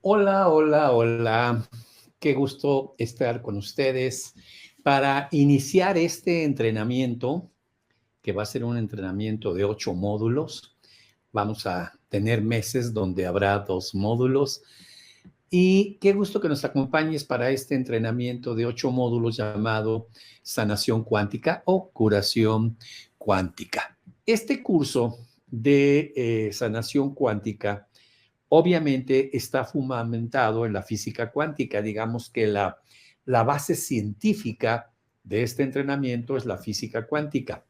Hola, hola, hola. Qué gusto estar con ustedes para iniciar este entrenamiento, que va a ser un entrenamiento de 8 módulos. Vamos a tener meses donde habrá 2 módulos. Y qué gusto que nos acompañes para este entrenamiento de 8 módulos llamado Sanación Cuántica o Curación Cuántica. Este curso de sanación cuántica obviamente está fundamentado en la física cuántica. Digamos que la base científica de este entrenamiento es la física cuántica,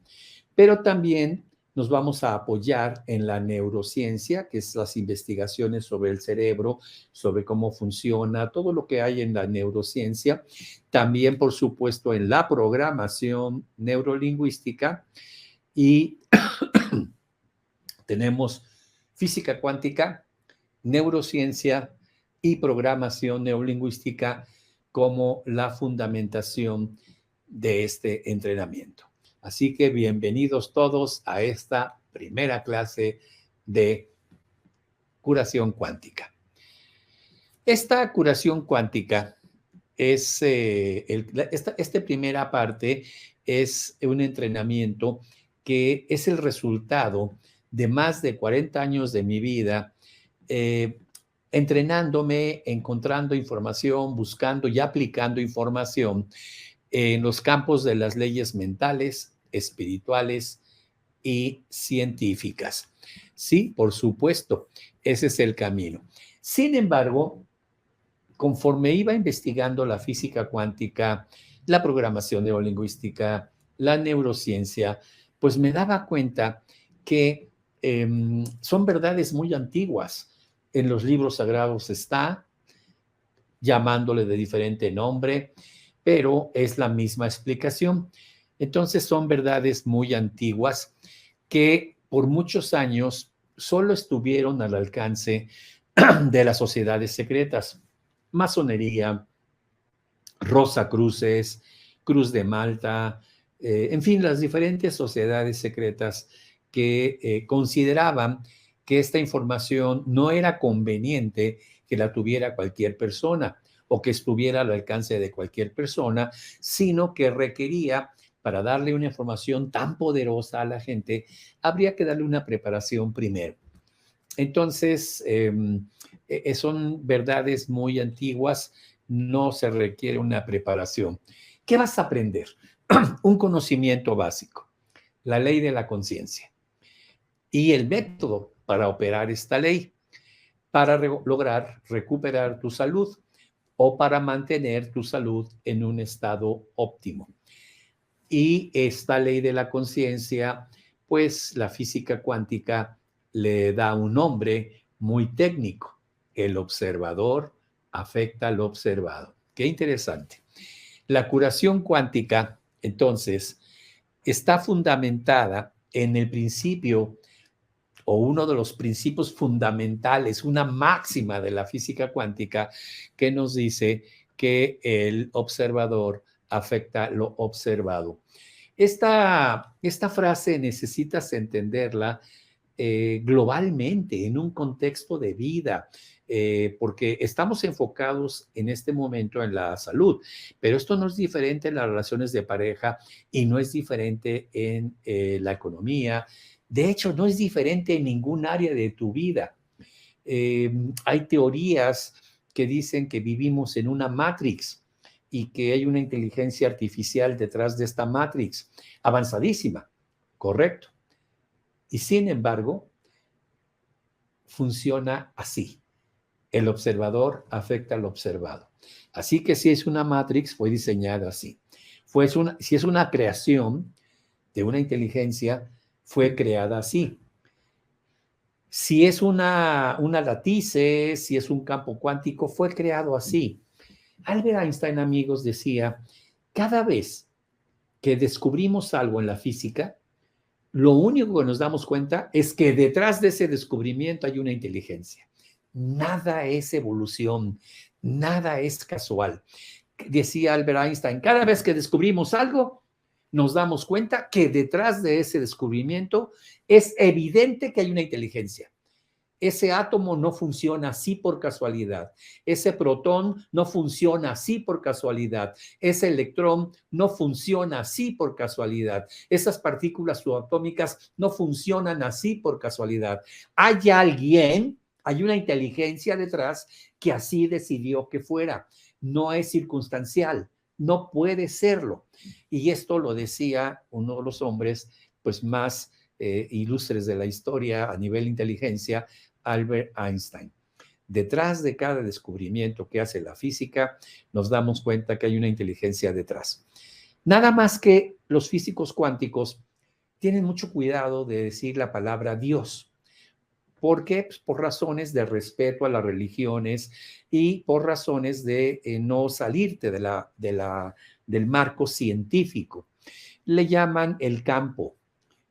pero también nos vamos a apoyar en la neurociencia, que es las investigaciones sobre el cerebro, sobre cómo funciona, todo lo que hay en la neurociencia. También, por supuesto, en la programación neurolingüística y tenemos física cuántica, neurociencia y programación neurolingüística como la fundamentación de este entrenamiento. Así que bienvenidos todos a esta primera clase de curación cuántica. Esta curación cuántica es, esta primera parte es un entrenamiento que es el resultado de más de 40 años de mi vida entrenándome, encontrando información, buscando y aplicando información en los campos de las leyes mentales, espirituales y científicas. Sí, por supuesto, ese es el camino. Sin embargo, conforme iba investigando la física cuántica, la programación neurolingüística, la neurociencia, pues me daba cuenta que son verdades muy antiguas. En los libros sagrados está, llamándole de diferente nombre, pero es la misma explicación. Entonces son verdades muy antiguas que por muchos años solo estuvieron al alcance de las sociedades secretas. Masonería, Rosacruces, Cruz de Malta, en fin, las diferentes sociedades secretas que consideraban que esta información no era conveniente que la tuviera cualquier persona o que estuviera al alcance de cualquier persona, sino que requería, para darle una información tan poderosa a la gente, habría que darle una preparación primero. Entonces, son verdades muy antiguas, no se requiere una preparación. ¿Qué vas a aprender? Un conocimiento básico, la ley de la conciencia y el método para operar esta ley, para lograr recuperar tu salud o para mantener tu salud en un estado óptimo. Y esta ley de la conciencia, pues la física cuántica le da un nombre muy técnico. El observador afecta al observado. Qué interesante. La curación cuántica, entonces, está fundamentada en el principio o uno de los principios fundamentales, una máxima de la física cuántica que nos dice que el observador afecta lo observado. Esta frase necesitas entenderla globalmente, en un contexto de vida, porque estamos enfocados en este momento en la salud, pero esto no es diferente en las relaciones de pareja y no es diferente en la economía. De hecho, no es diferente en ningún área de tu vida. Hay teorías que dicen que vivimos en una matrix y que hay una inteligencia artificial detrás de esta matrix, avanzadísima, correcto. Y sin embargo, funciona así. El observador afecta al observado. Así que si es una matrix, fue diseñada así. Si es una creación de una inteligencia, fue creada así. Si es una latice, si es un campo cuántico, fue creado así. Albert Einstein, amigos, decía, cada vez que descubrimos algo en la física, lo único que nos damos cuenta es que detrás de ese descubrimiento hay una inteligencia. Nada es evolución, nada es casual. Decía Albert Einstein, cada vez que descubrimos algo, nos damos cuenta que detrás de ese descubrimiento es evidente que hay una inteligencia. Ese átomo no funciona así por casualidad. Ese protón no funciona así por casualidad. Ese electrón no funciona así por casualidad. Esas partículas subatómicas no funcionan así por casualidad. Hay alguien, hay una inteligencia detrás que así decidió que fuera. No es circunstancial, no puede serlo. Y esto lo decía uno de los hombres pues más ilustres de la historia a nivel inteligencia, Albert Einstein. Detrás de cada descubrimiento que hace la física, nos damos cuenta que hay una inteligencia detrás. Nada más que los físicos cuánticos tienen mucho cuidado de decir la palabra Dios. ¿Por qué? Pues por razones de respeto a las religiones y por razones de no salirte del marco científico. Le llaman el campo,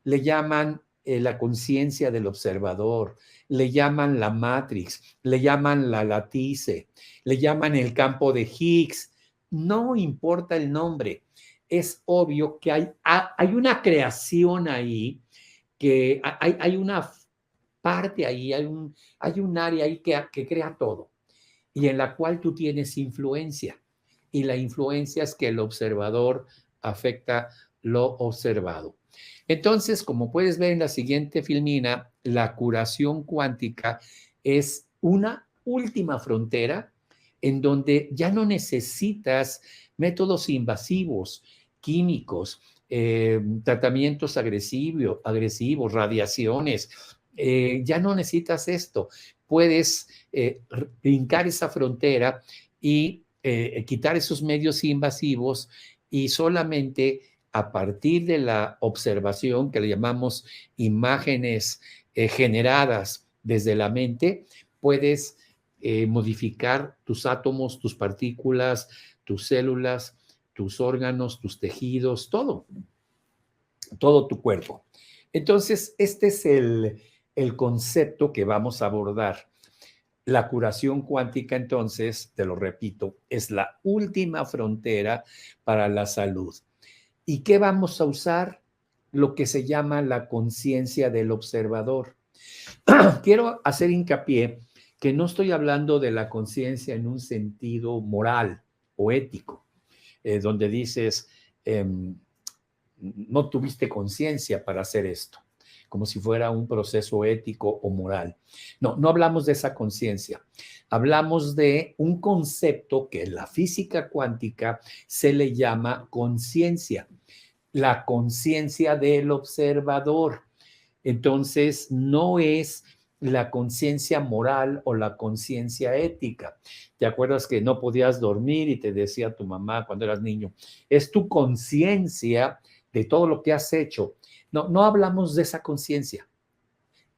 le llaman la conciencia del observador, le llaman la matrix, le llaman la latice, le llaman el campo de Higgs. No importa el nombre, es obvio que hay una creación ahí, que hay una parte ahí, hay un área ahí que crea todo y en la cual tú tienes influencia. Y la influencia es que el observador afecta lo observado. Entonces, como puedes ver en la siguiente filmina, la curación cuántica es una última frontera en donde ya no necesitas métodos invasivos, químicos, tratamientos agresivos, radiaciones. Ya no necesitas esto. Puedes brincar esa frontera y quitar esos medios invasivos y solamente a partir de la observación, que le llamamos imágenes generadas desde la mente, puedes modificar tus átomos, tus partículas, tus células, tus órganos, tus tejidos, todo tu cuerpo. Entonces, este es el concepto que vamos a abordar. La curación cuántica, entonces, te lo repito, es la última frontera para la salud. ¿Y qué vamos a usar? Lo que se llama la conciencia del observador. Quiero hacer hincapié que no estoy hablando de la conciencia en un sentido moral o ético, donde dices, no tuviste conciencia para hacer esto, como si fuera un proceso ético o moral. No, no hablamos de esa conciencia. Hablamos de un concepto que en la física cuántica se le llama conciencia, la conciencia del observador. Entonces, no es la conciencia moral o la conciencia ética. ¿Te acuerdas que no podías dormir y te decía tu mamá cuando eras niño? Es tu conciencia de todo lo que has hecho. No, no hablamos de esa conciencia.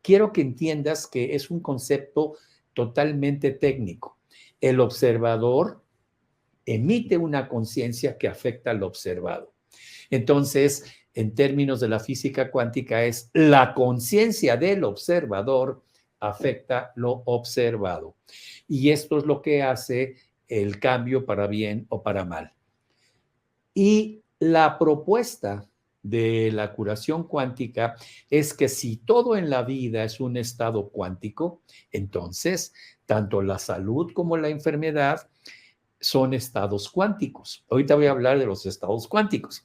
Quiero que entiendas que es un concepto totalmente técnico. El observador emite una conciencia que afecta al observado. Entonces, en términos de la física cuántica, es la conciencia del observador afecta lo observado. Y esto es lo que hace el cambio para bien o para mal. Y la propuesta de la curación cuántica es que si todo en la vida es un estado cuántico, entonces tanto la salud como la enfermedad son estados cuánticos. Ahorita voy a hablar de los estados cuánticos.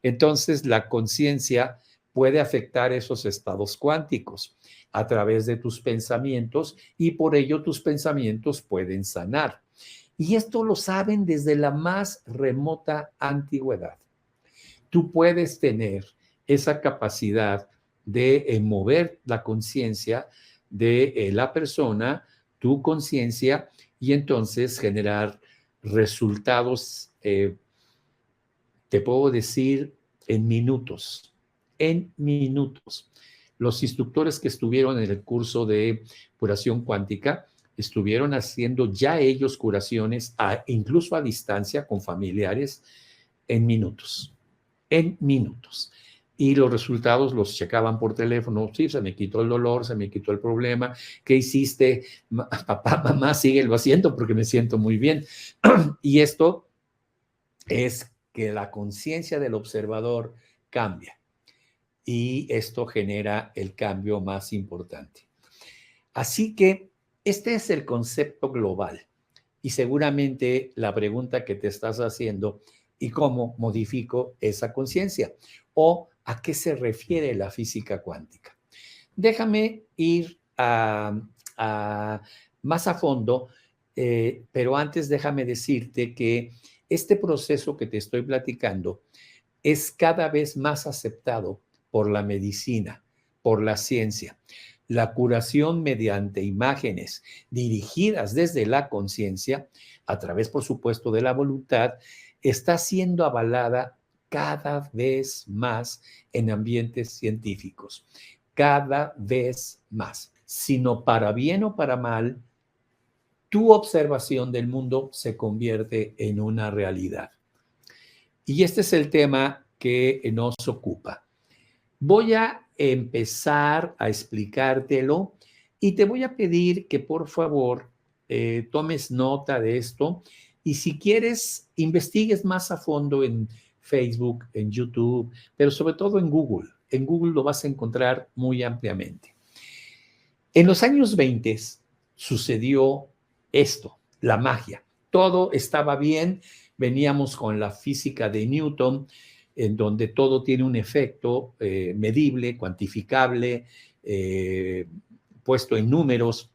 Entonces, la conciencia puede afectar esos estados cuánticos a través de tus pensamientos y por ello tus pensamientos pueden sanar. Y esto lo saben desde la más remota antigüedad. Tú puedes tener esa capacidad de mover la conciencia de la persona, tu conciencia, y entonces generar resultados, te puedo decir, en minutos. En minutos. Los instructores que estuvieron en el curso de curación cuántica estuvieron haciendo ya ellos curaciones, incluso a distancia, con familiares, en minutos. En minutos. Y los resultados los checaban por teléfono. Sí, se me quitó el dolor, se me quitó el problema. ¿Qué hiciste? Papá, mamá, síguelo haciendo porque me siento muy bien. Y esto es que la conciencia del observador cambia. Y esto genera el cambio más importante. Así que este es el concepto global y seguramente la pregunta que te estás haciendo, ¿y cómo modifico esa conciencia? ¿O a qué se refiere la física cuántica? Déjame ir más a fondo, pero antes déjame decirte que este proceso que te estoy platicando es cada vez más aceptado por la medicina, por la ciencia. La curación mediante imágenes dirigidas desde la conciencia, a través, por supuesto, de la voluntad, está siendo avalada cada vez más en ambientes científicos, cada vez más. Sino para bien o para mal, tu observación del mundo se convierte en una realidad. Y este es el tema que nos ocupa. Voy a empezar a explicártelo y te voy a pedir que por favor tomes nota de esto y si quieres investigues más a fondo en Facebook, en YouTube, pero sobre todo en Google. En Google lo vas a encontrar muy ampliamente. En los años 20 sucedió esto, la magia. Todo estaba bien, veníamos con la física de Newton, en donde todo tiene un efecto medible, cuantificable, puesto en números.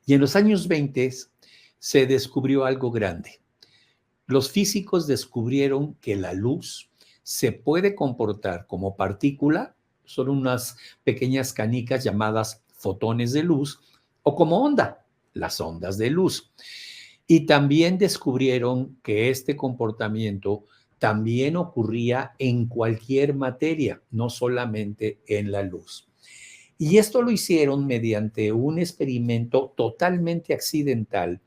Y en los años 20 se descubrió algo grande. Los físicos descubrieron que la luz se puede comportar como partícula, son unas pequeñas canicas llamadas fotones de luz, o como onda, las ondas de luz. Y también descubrieron que este comportamiento también ocurría en cualquier materia, no solamente en la luz. Y esto lo hicieron mediante un experimento totalmente accidental,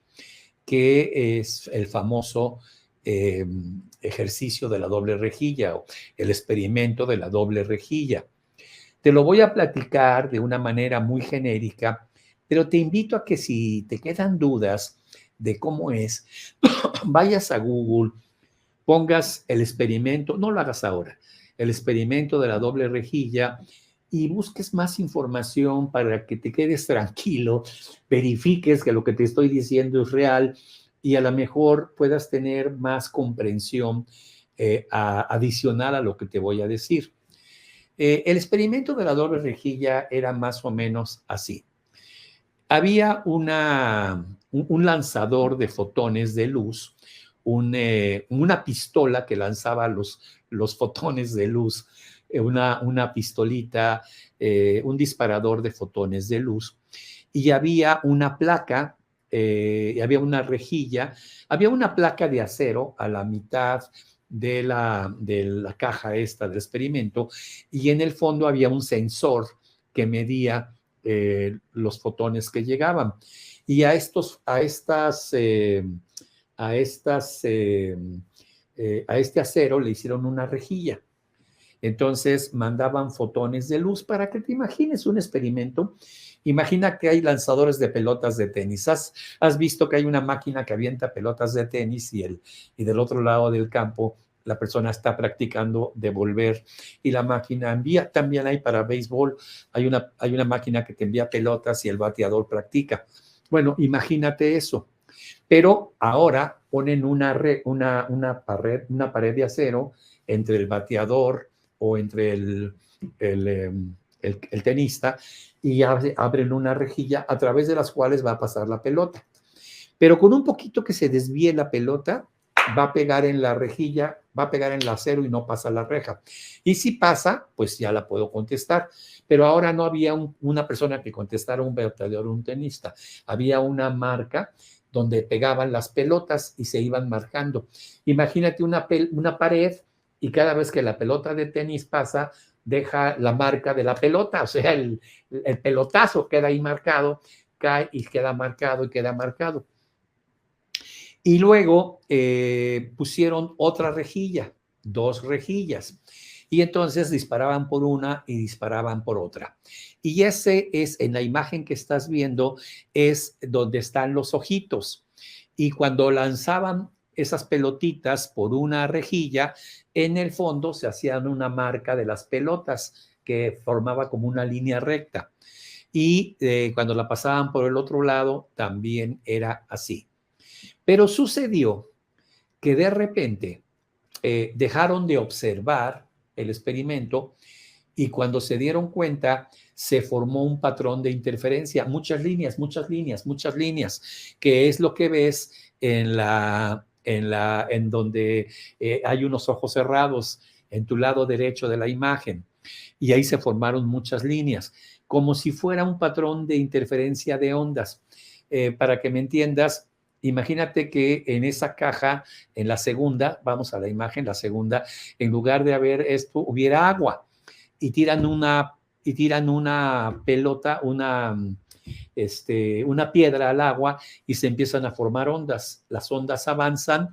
que es el famoso ejercicio de la doble rejilla o el experimento de la doble rejilla. Te lo voy a platicar de una manera muy genérica, pero te invito a que si te quedan dudas de cómo es, vayas a Google, pongas el experimento, no lo hagas ahora, el experimento de la doble rejilla y busques más información para que te quedes tranquilo, verifiques que lo que te estoy diciendo es real y a lo mejor puedas tener más comprensión adicional a lo que te voy a decir. El experimento de la doble rejilla era más o menos así. Había un lanzador de fotones de luz, una pistola que lanzaba los fotones de luz, una pistolita, un disparador de fotones de luz, y había una placa, había una rejilla, había una placa de acero a la mitad de la caja esta del experimento, y en el fondo había un sensor que medía los fotones que llegaban. Y a este acero le hicieron una rejilla. Entonces mandaban fotones de luz para que te imagines un experimento. Imagina que hay lanzadores de pelotas de tenis. Has visto que hay una máquina que avienta pelotas de tenis y del otro lado del campo la persona está practicando devolver y la máquina envía. También hay para béisbol, hay una máquina que te envía pelotas y el bateador practica. Bueno, imagínate eso. Pero ahora ponen una pared de acero entre el bateador o entre el tenista y abren una rejilla a través de las cuales va a pasar la pelota. Pero con un poquito que se desvíe la pelota, va a pegar en la rejilla, va a pegar en el acero y no pasa la reja. Y si pasa, pues ya la puedo contestar. Pero ahora no había una persona que contestara un bateador o un tenista. Había una marca donde pegaban las pelotas y se iban marcando. Imagínate una pared y cada vez que la pelota de tenis pasa, deja la marca de la pelota, o sea, el pelotazo queda ahí marcado, cae y queda marcado y queda marcado. Y luego pusieron otra rejilla, 2 rejillas. Y entonces disparaban por una y disparaban por otra. Y ese es, en la imagen que estás viendo, es donde están los ojitos. Y cuando lanzaban esas pelotitas por una rejilla, en el fondo se hacían una marca de las pelotas que formaba como una línea recta. y cuando la pasaban por el otro lado también era así. Pero sucedió que de repente dejaron de observar el experimento y cuando se dieron cuenta se formó un patrón de interferencia, muchas líneas, que es lo que ves en donde hay unos ojos cerrados en tu lado derecho de la imagen. Y ahí se formaron muchas líneas, como si fuera un patrón de interferencia de ondas. Para que me entiendas, imagínate que en esa caja, en la segunda, vamos a la imagen, la segunda, en lugar de haber esto, hubiera agua y tiran una pelota, una piedra al agua y se empiezan a formar ondas. Las ondas avanzan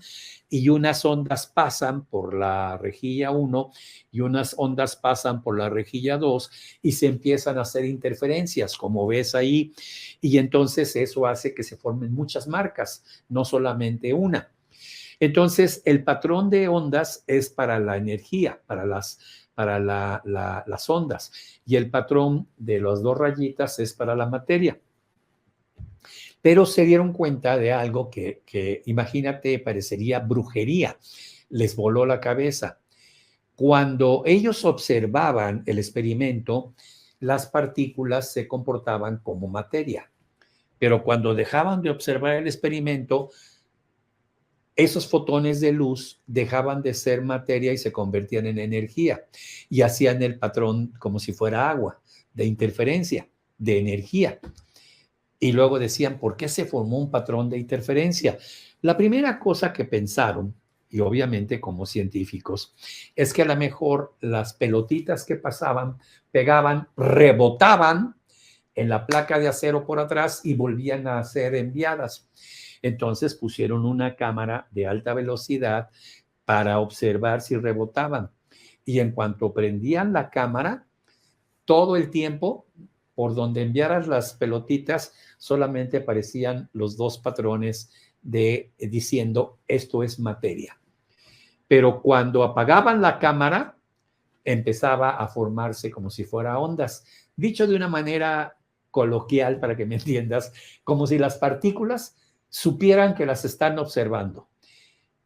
y unas ondas pasan por la rejilla 1 y unas ondas pasan por la rejilla 2 y se empiezan a hacer interferencias, como ves ahí, y entonces eso hace que se formen muchas marcas, no solamente una. Entonces, el patrón de ondas es para la energía, para las ondas, y el patrón de las dos rayitas es para la materia. Pero se dieron cuenta de algo que imagínate, parecería brujería, les voló la cabeza. Cuando ellos observaban el experimento, las partículas se comportaban como materia, pero cuando dejaban de observar el experimento, esos fotones de luz dejaban de ser materia y se convertían en energía y hacían el patrón como si fuera agua, de interferencia, de energía. Y luego decían, ¿por qué se formó un patrón de interferencia? La primera cosa que pensaron, y obviamente como científicos, es que a lo mejor las pelotitas que pasaban, pegaban, rebotaban en la placa de acero por atrás y volvían a ser enviadas. Entonces pusieron una cámara de alta velocidad para observar si rebotaban. Y en cuanto prendían la cámara, todo el tiempo, por donde enviaras las pelotitas, solamente aparecían los dos patrones diciendo esto es materia. Pero cuando apagaban la cámara, empezaba a formarse como si fuera ondas. Dicho de una manera coloquial, para que me entiendas, como si las partículas supieran que las están observando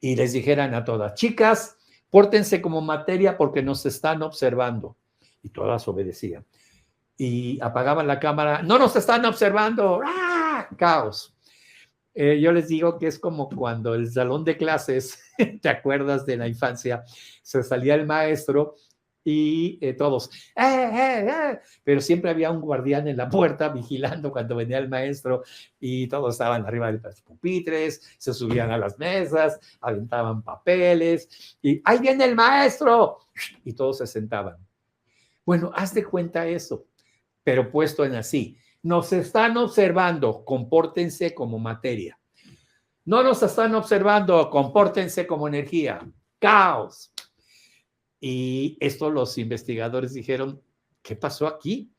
y les dijeran a todas, chicas, pórtense como materia porque nos están observando. Y todas obedecían. Y apagaban la cámara, no nos están observando, ¡ah! Caos. Yo les digo que es como cuando el salón de clases, ¿te acuerdas de la infancia? Se salía el maestro y todos, pero siempre había un guardián en la puerta vigilando cuando venía el maestro y todos estaban arriba de los pupitres, se subían a las mesas, aventaban papeles y ¡ahí viene el maestro! Y todos se sentaban. Bueno, haz de cuenta eso, pero puesto en así. Nos están observando, compórtense como materia. No nos están observando, compórtense como energía. Caos. Y esto los investigadores dijeron, ¿qué pasó aquí?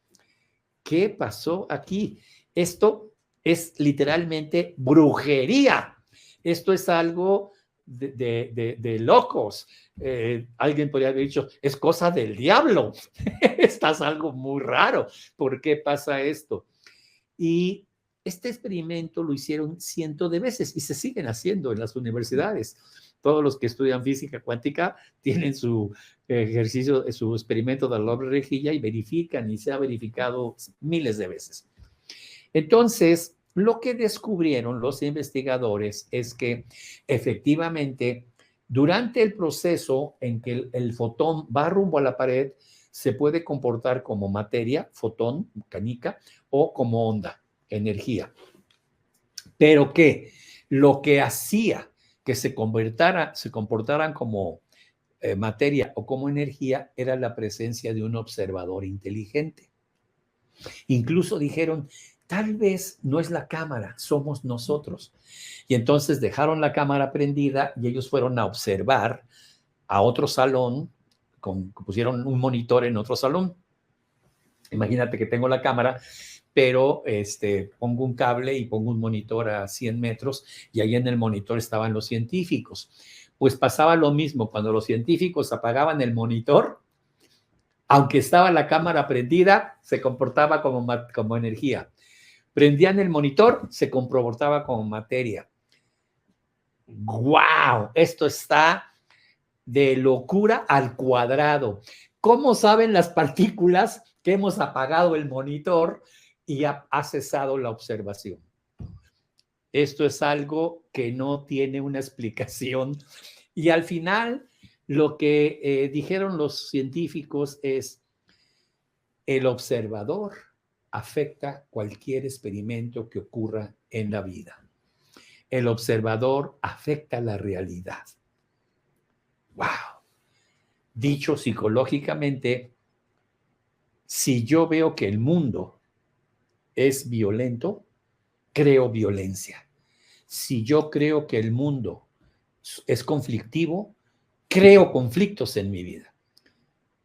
¿Qué pasó aquí? Esto es literalmente brujería. Esto es algo de locos. Alguien podría haber dicho, es cosa del diablo. Esto es algo muy raro. ¿Por qué pasa esto? Y este experimento lo hicieron cientos de veces y se siguen haciendo en las universidades. Todos los que estudian física cuántica tienen su ejercicio, su experimento de la doble rejilla y verifican, y se ha verificado miles de veces. Entonces, lo que descubrieron los investigadores es que efectivamente durante el proceso en que el fotón va rumbo a la pared, se puede comportar como materia, fotón, canica, o como onda, energía. Pero que lo que hacía que se comportaran como materia o como energía era la presencia de un observador inteligente. Incluso dijeron, tal vez no es la cámara, somos nosotros. Y entonces dejaron la cámara prendida y ellos fueron a observar a otro salón, pusieron un monitor en otro salón. Imagínate que tengo la cámara, pero pongo un cable y pongo un monitor a 100 metros y ahí en el monitor estaban los científicos. Pues pasaba lo mismo, cuando los científicos apagaban el monitor, Aunque estaba la cámara prendida, se comportaba como energía. Prendían el monitor, se comportaba como materia. ¡Wow! Esto está de locura al cuadrado. ¿Cómo saben las partículas que hemos apagado el monitor y ha cesado la observación? Esto es algo que no tiene una explicación. Y al final, lo que dijeron los científicos es: el observador afecta cualquier experimento que ocurra en la vida. El observador afecta la realidad. ¡Wow! Dicho psicológicamente, si yo veo que el mundo es violento, creo violencia. Si yo creo que el mundo es conflictivo, creo conflictos en mi vida.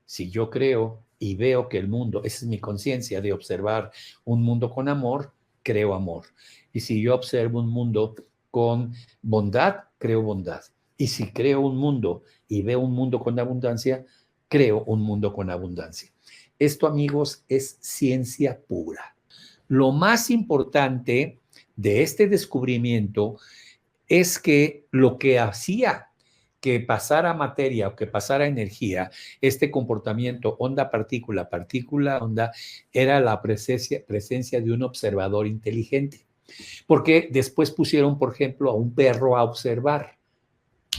Si yo creo y veo que el mundo, esa es mi conciencia de observar un mundo con amor, creo amor. Y si yo observo un mundo con bondad, creo bondad. Y si creo un mundo y veo un mundo con abundancia, creo un mundo con abundancia. Esto, amigos, es ciencia pura. Lo más importante de este descubrimiento es que lo que hacía que pasara materia o que pasara energía, este comportamiento onda-partícula, partícula-onda, era la presencia de un observador inteligente. Porque después pusieron, por ejemplo, a un perro a observar,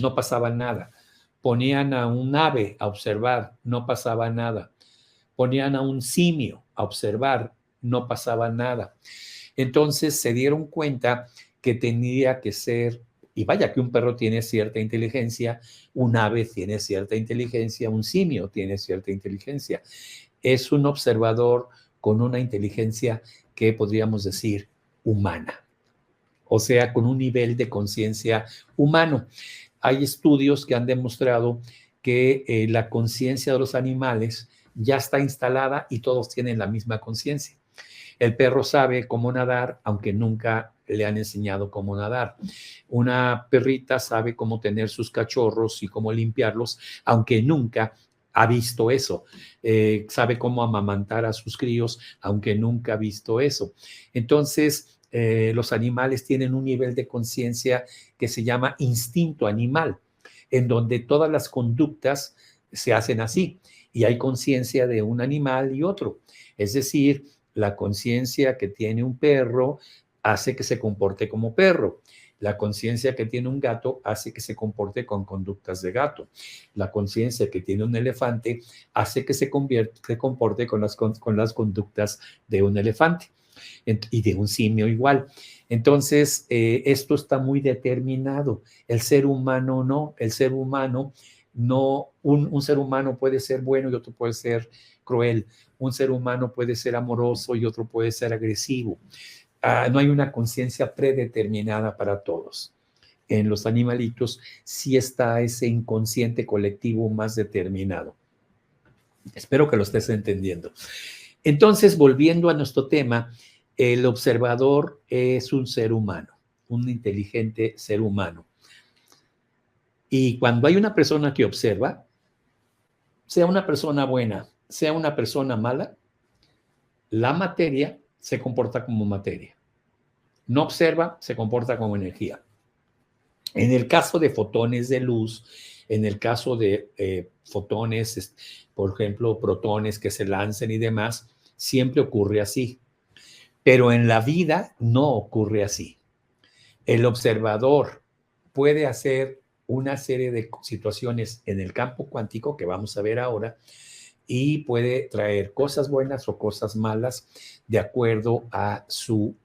no pasaba nada. Ponían a un ave a observar, no pasaba nada. Ponían a un simio a observar, no pasaba nada. Entonces se dieron cuenta que tenía que ser, y vaya que un perro tiene cierta inteligencia, un ave tiene cierta inteligencia, un simio tiene cierta inteligencia. Es un observador con una inteligencia que podríamos decir humana, o sea, con un nivel de conciencia humano. Hay estudios que han demostrado que la conciencia de los animales ya está instalada y todos tienen la misma conciencia. El perro sabe cómo nadar, aunque nunca le han enseñado cómo nadar. Una perrita sabe cómo tener sus cachorros y cómo limpiarlos, aunque nunca ha visto eso. Sabe cómo amamantar a sus críos, aunque nunca ha visto eso. Entonces, los animales tienen un nivel de conciencia que se llama instinto animal, en donde todas las conductas se hacen así, y hay conciencia de un animal y otro. Es decir, la conciencia que tiene un perro hace que se comporte como perro. La conciencia que tiene un gato hace que se comporte con conductas de gato. La conciencia que tiene un elefante hace que se comporte con las conductas de un elefante y de un simio igual. Entonces, esto está muy determinado. El ser humano no. El ser humano no, un ser humano puede ser bueno y otro puede ser cruel. Un ser humano puede ser amoroso y otro puede ser agresivo. No hay una conciencia predeterminada para todos. En los animalitos sí está ese inconsciente colectivo más determinado. Espero que lo estés entendiendo. Entonces, volviendo a nuestro tema, el observador es un ser humano, un inteligente ser humano. Y cuando hay una persona que observa, sea una persona buena, sea una persona mala, la materia se comporta como materia. No observa, se comporta como energía. En el caso de fotones de luz, en el caso de fotones, por ejemplo, protones que se lancen y demás, siempre ocurre así. Pero en la vida no ocurre así. El observador puede hacer una serie de situaciones en el campo cuántico que vamos a ver ahora y puede traer cosas buenas o cosas malas de acuerdo a su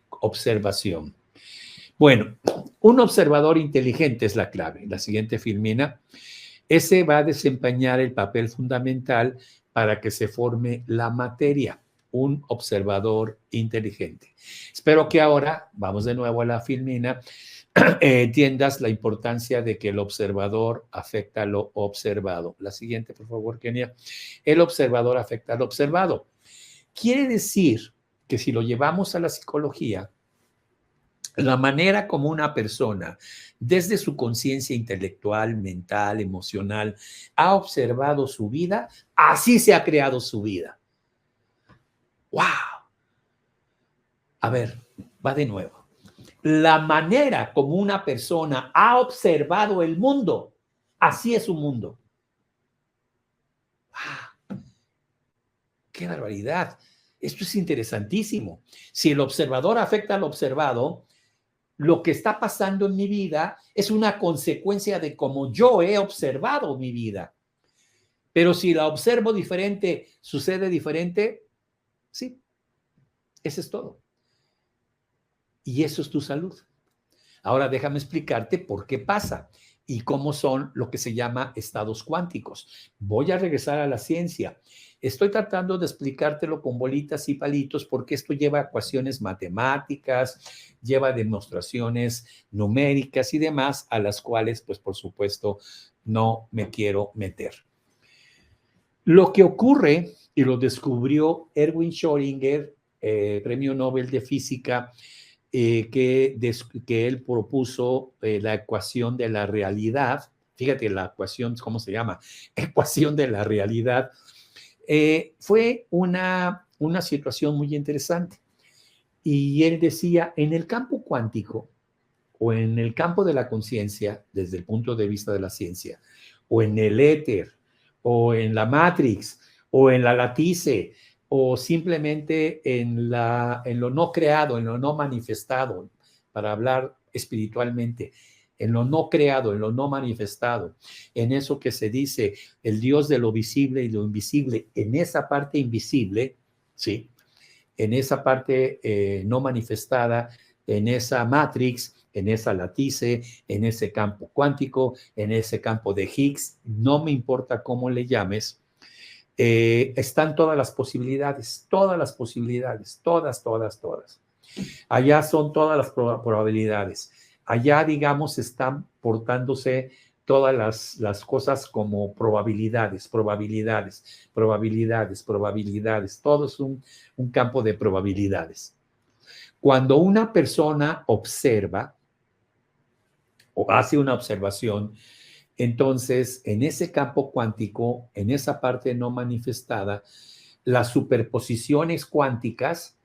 observación. Bueno, un observador inteligente es la clave. La siguiente filmina. Ese va a desempeñar el papel fundamental para que se forme la materia. Un observador inteligente. Espero que ahora, vamos de nuevo a la filmina, entiendas la importancia de que el observador afecta a lo observado. La siguiente, por favor, Kenia. El observador afecta al observado. Quiere decir que si lo llevamos a la psicología, La manera como una persona, desde su conciencia intelectual, mental, emocional, ha observado su vida, así se ha creado su vida. ¡Wow! A ver, va de nuevo. La manera como una persona ha observado el mundo, así es su mundo. ¡Wow! ¡Qué barbaridad! Esto es interesantísimo. Si el observador afecta al observado, lo que está pasando en mi vida es una consecuencia de cómo yo he observado mi vida. Pero si la observo diferente, sucede diferente, sí, eso es todo. Y eso es tu salud. Ahora déjame explicarte por qué pasa y cómo son lo que se llama estados cuánticos. Voy a regresar a la ciencia. Estoy tratando de explicártelo con bolitas y palitos porque esto lleva ecuaciones matemáticas, lleva demostraciones numéricas y demás, a las cuales, pues por supuesto, no me quiero meter. Lo que ocurre, y lo descubrió Erwin Schrödinger, premio Nobel de Física, que él propuso la ecuación de la realidad. Fíjate la ecuación, ¿cómo se llama? Ecuación de la realidad. Fue una situación muy interesante. Y él decía, en el campo cuántico o en el campo de la conciencia, desde el punto de vista de la ciencia, o en el éter, o en la Matrix, o en la latice, o simplemente en lo no creado, en lo no manifestado, para hablar espiritualmente, en lo no creado, en lo no manifestado, en eso que se dice el Dios de lo visible y lo invisible, en esa parte invisible, ¿sí? En esa parte no manifestada, en esa Matrix, en esa latice, en ese campo cuántico, en ese campo de Higgs, no me importa cómo le llames, están todas las posibilidades, todas. Allá son todas las probabilidades. Allá, digamos, están portándose todas las cosas como probabilidades. Todo es un campo de probabilidades. Cuando una persona observa o hace una observación, entonces en ese campo cuántico, en esa parte no manifestada, las superposiciones cuánticas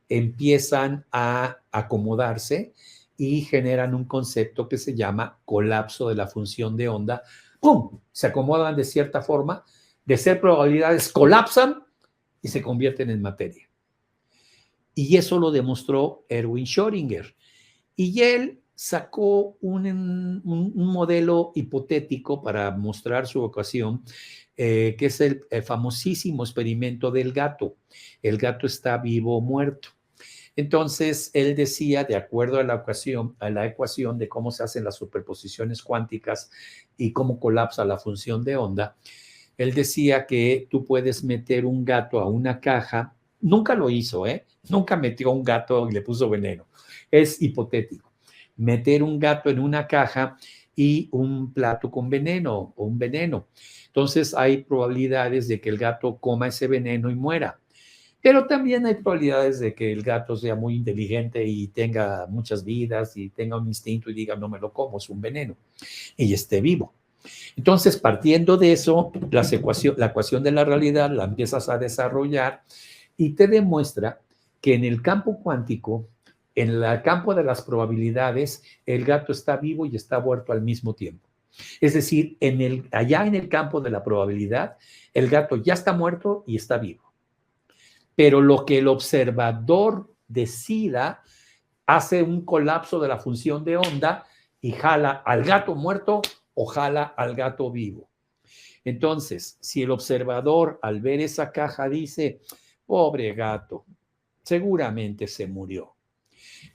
empiezan a acomodarse y generan un concepto que se llama colapso de la función de onda. ¡Pum! Se acomodan de cierta forma, de ser probabilidades, colapsan y se convierten en materia. Y eso lo demostró Erwin Schrödinger. Y él sacó un modelo hipotético para mostrar su ecuación, que es el famosísimo experimento del gato. El gato está vivo o muerto. Entonces, él decía, de acuerdo a la ecuación de cómo se hacen las superposiciones cuánticas y cómo colapsa la función de onda, él decía que tú puedes meter un gato a una caja. Nunca lo hizo, nunca metió un gato y le puso veneno. Es hipotético. Meter un gato en una caja y un plato con veneno o un veneno. Entonces hay probabilidades de que el gato coma ese veneno y muera. Pero también hay probabilidades de que el gato sea muy inteligente y tenga muchas vidas y tenga un instinto y diga, no me lo como, es un veneno, y esté vivo. Entonces, partiendo de eso, la ecuación de la realidad la empiezas a desarrollar y te demuestra que en el campo cuántico, en el campo de las probabilidades, el gato está vivo y está muerto al mismo tiempo. Es decir, allá en el campo de la probabilidad, el gato ya está muerto y está vivo. Pero lo que el observador decida hace un colapso de la función de onda y jala al gato muerto o jala al gato vivo. Entonces, si el observador al ver esa caja dice, pobre gato, seguramente se murió.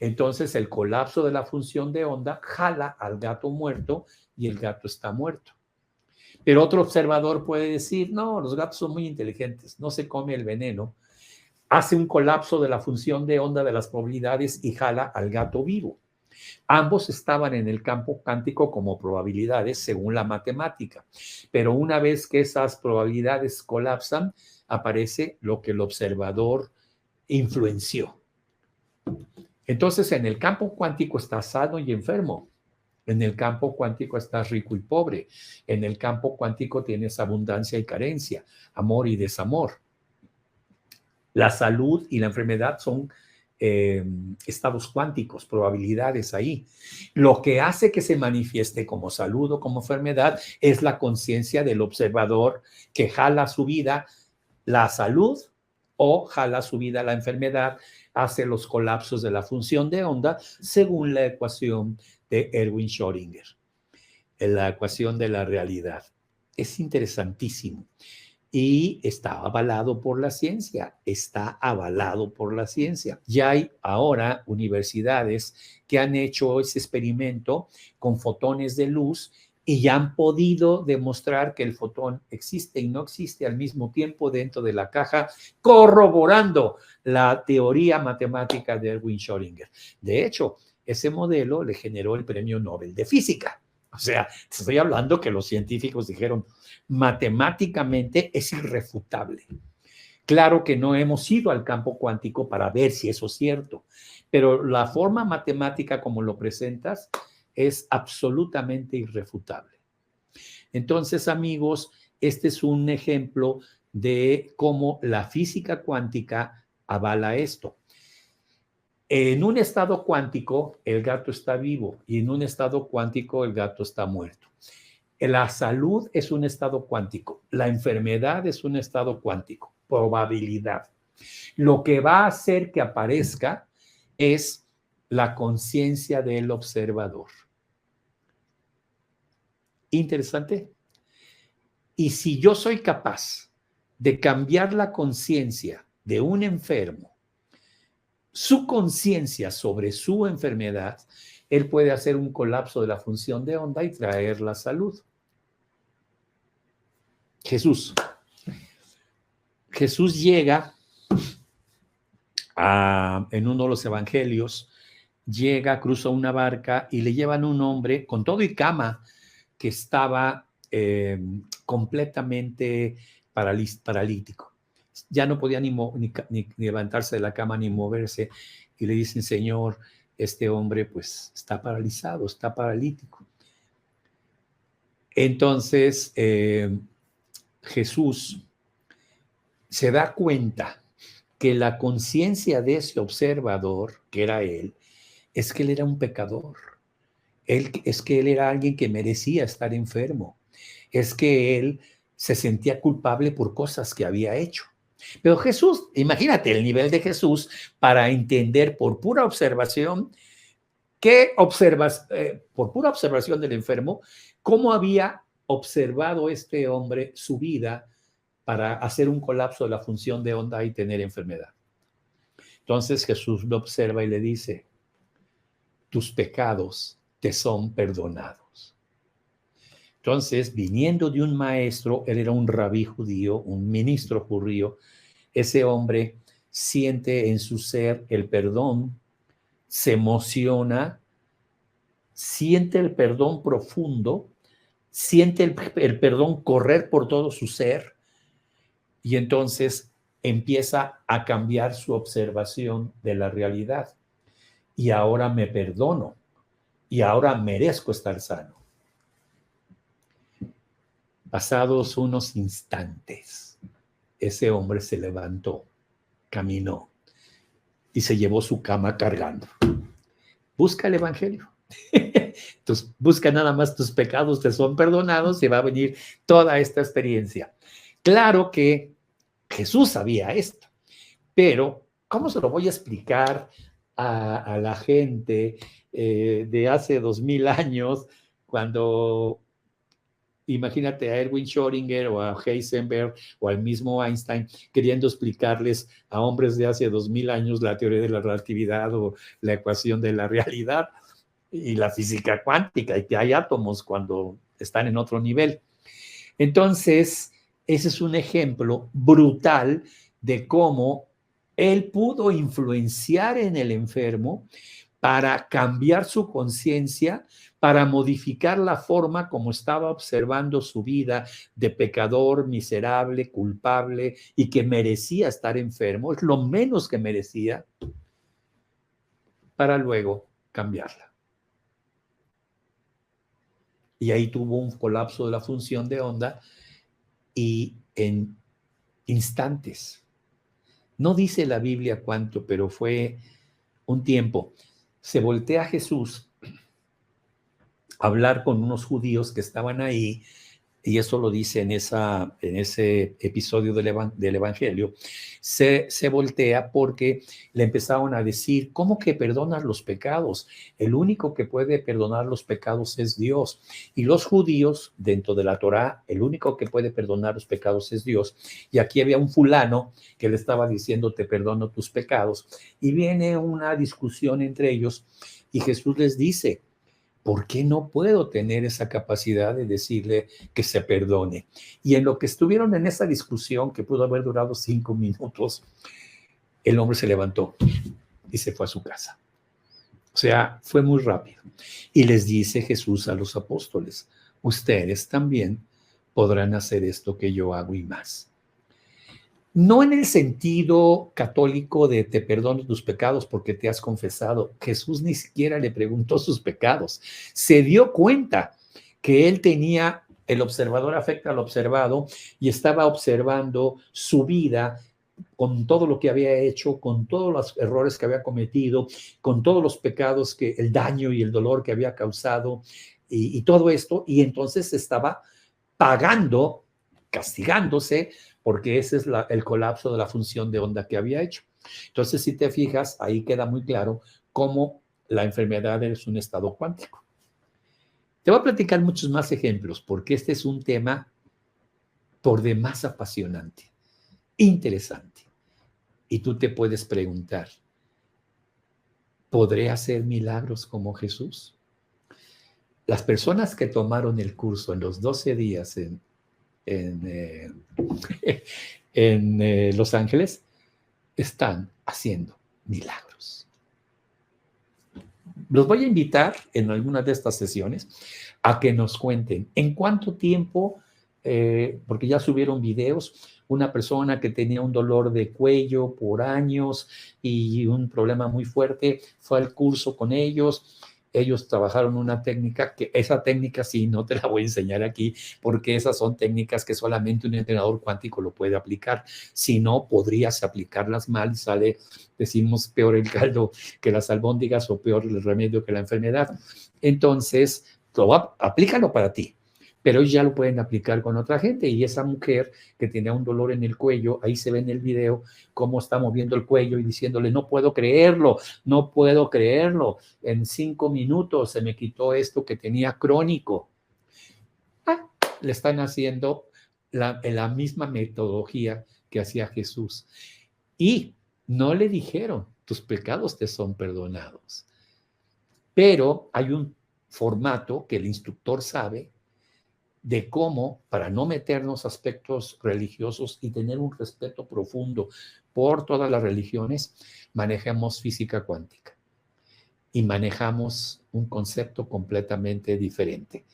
Entonces, el colapso de la función de onda jala al gato muerto y el gato está muerto. Pero otro observador puede decir, no, los gatos son muy inteligentes, no se come el veneno, hace un colapso de la función de onda de las probabilidades y jala al gato vivo. Ambos estaban en el campo cuántico como probabilidades según la matemática, pero una vez que esas probabilidades colapsan, aparece lo que el observador influenció. Entonces, en el campo cuántico estás sano y enfermo. En el campo cuántico estás rico y pobre. En el campo cuántico tienes abundancia y carencia, amor y desamor. La salud y la enfermedad son estados cuánticos, probabilidades ahí. Lo que hace que se manifieste como salud o como enfermedad es la conciencia del observador que jala su vida la salud o jala su vida la enfermedad, hace los colapsos de la función de onda según la ecuación de Erwin Schrödinger, la ecuación de la realidad. Es interesantísimo. Y está avalado por la ciencia, está avalado por la ciencia. Ya hay ahora universidades que han hecho ese experimento con fotones de luz y ya han podido demostrar que el fotón existe y no existe al mismo tiempo dentro de la caja, corroborando la teoría matemática de Erwin Schrödinger. De hecho, ese modelo le generó el premio Nobel de Física. O sea, estoy hablando que los científicos dijeron, matemáticamente es irrefutable. Claro que no hemos ido al campo cuántico para ver si eso es cierto, pero la forma matemática como lo presentas es absolutamente irrefutable. Entonces, amigos, este es un ejemplo de cómo la física cuántica avala esto. En un estado cuántico, el gato está vivo y en un estado cuántico, el gato está muerto. La salud es un estado cuántico, la enfermedad es un estado cuántico, probabilidad. Lo que va a hacer que aparezca es la conciencia del observador. Interesante. Y si yo soy capaz de cambiar la conciencia de un enfermo, su conciencia sobre su enfermedad, él puede hacer un colapso de la función de onda y traer la salud. Jesús llega en uno de los evangelios, cruza una barca y le llevan un hombre con todo y cama que estaba completamente paralítico. Ya no podía ni levantarse de la cama ni moverse. Y le dicen, Señor, este hombre pues está paralizado, está paralítico. Entonces, Jesús se da cuenta que la conciencia de ese observador, que era él, es que él era un pecador. Es que él era alguien que merecía estar enfermo. Es que él se sentía culpable por cosas que había hecho. Pero Jesús, imagínate el nivel de Jesús para entender por pura observación, por pura observación del enfermo, cómo había observado este hombre su vida para hacer un colapso de la función de onda y tener enfermedad. Entonces Jesús lo observa y le dice, tus pecados te son perdonados. Entonces, viniendo de un maestro, él era un rabí judío, un ministro judío, ese hombre siente en su ser el perdón, se emociona, siente el perdón profundo, siente el perdón correr por todo su ser y entonces empieza a cambiar su observación de la realidad. Y ahora me perdono y ahora merezco estar sano. Pasados unos instantes, ese hombre se levantó, caminó y se llevó su cama cargando. Busca el evangelio. Entonces, busca nada más tus pecados te son perdonados y va a venir toda esta experiencia. Claro que Jesús sabía esto, pero ¿cómo se lo voy a explicar a la gente de hace 2000 años cuando, imagínate a Erwin Schrödinger o a Heisenberg o al mismo Einstein queriendo explicarles a hombres de hace 2000 años la teoría de la relatividad o la ecuación de la realidad y la física cuántica y que hay átomos cuando están en otro nivel? Entonces, ese es un ejemplo brutal de cómo él pudo influenciar en el enfermo para cambiar su conciencia, para modificar la forma como estaba observando su vida de pecador, miserable, culpable y que merecía estar enfermo, es lo menos que merecía. para luego cambiarla. Y ahí tuvo un colapso de la función de onda y en instantes, no dice la Biblia cuánto, pero fue un tiempo, se voltea Jesús a hablar con unos judíos que estaban ahí, y eso lo dice en ese episodio del Evangelio, se voltea porque le empezaron a decir, ¿cómo que perdonas los pecados? El único que puede perdonar los pecados es Dios. Y los judíos, dentro de la Torá, el único que puede perdonar los pecados es Dios. Y aquí había un fulano que le estaba diciendo, te perdono tus pecados. Y viene una discusión entre ellos y Jesús les dice, ¿por qué no puedo tener esa capacidad de decirle que se perdone? Y en lo que estuvieron en esa discusión, que pudo haber durado 5 minutos, el hombre se levantó y se fue a su casa. O sea, fue muy rápido. Y les dice Jesús a los apóstoles, ustedes también podrán hacer esto que yo hago y más. No en el sentido católico de te perdono tus pecados porque te has confesado. Jesús ni siquiera le preguntó sus pecados. Se dio cuenta que él tenía, el observador afecta al observado, y estaba observando su vida con todo lo que había hecho, con todos los errores que había cometido, con todos los pecados, el daño y el dolor que había causado, y todo esto, y entonces estaba pagando, castigándose, porque ese es el colapso de la función de onda que había hecho. Entonces, si te fijas, ahí queda muy claro cómo la enfermedad es un estado cuántico. Te voy a platicar muchos más ejemplos, porque este es un tema por demás apasionante, interesante. Y tú te puedes preguntar, ¿podré hacer milagros como Jesús? Las personas que tomaron el curso en los 12 días en Los Ángeles están haciendo milagros. Los voy a invitar en algunas de estas sesiones a que nos cuenten en cuánto tiempo, porque ya subieron videos, una persona que tenía un dolor de cuello por años y un problema muy fuerte, fue al curso con ellos. Ellos trabajaron una técnica, que esa técnica sí, no te la voy a enseñar aquí, porque esas son técnicas que solamente un entrenador cuántico lo puede aplicar. Si no, podrías aplicarlas mal y sale, decimos, peor el caldo que las albóndigas o peor el remedio que la enfermedad. Entonces, aplícalo para ti, pero ellos ya lo pueden aplicar con otra gente. Y esa mujer que tenía un dolor en el cuello, ahí se ve en el video cómo está moviendo el cuello y diciéndole, no puedo creerlo, no puedo creerlo, en 5 minutos se me quitó esto que tenía crónico. Le están haciendo la misma metodología que hacía Jesús. Y no le dijeron, tus pecados te son perdonados. Pero hay un formato que el instructor sabe de cómo, para no meternos aspectos religiosos y tener un respeto profundo por todas las religiones, manejamos física cuántica y manejamos un concepto completamente diferente.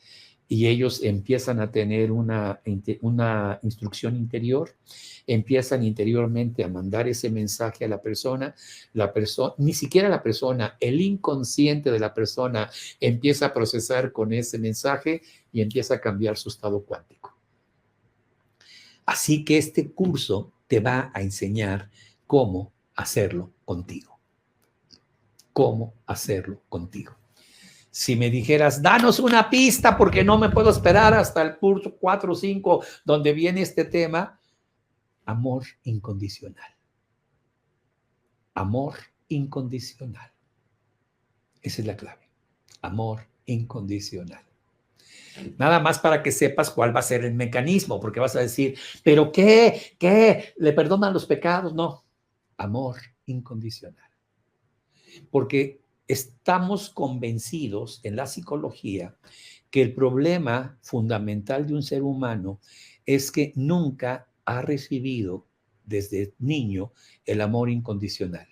Y ellos empiezan a tener una instrucción interior, empiezan interiormente a mandar ese mensaje a la persona, ni siquiera la persona, el inconsciente de la persona empieza a procesar con ese mensaje y empieza a cambiar su estado cuántico. Así que este curso te va a enseñar cómo hacerlo contigo. Cómo hacerlo contigo. Si me dijeras, danos una pista porque no me puedo esperar hasta el curso 4 o 5 donde viene este tema, amor incondicional. Amor incondicional. Esa es la clave. Amor incondicional. Nada más para que sepas cuál va a ser el mecanismo, porque vas a decir, ¿pero qué? ¿Qué? ¿Le perdonan los pecados? No. Amor incondicional. Porque estamos convencidos en la psicología que el problema fundamental de un ser humano es que nunca ha recibido desde niño el amor incondicional.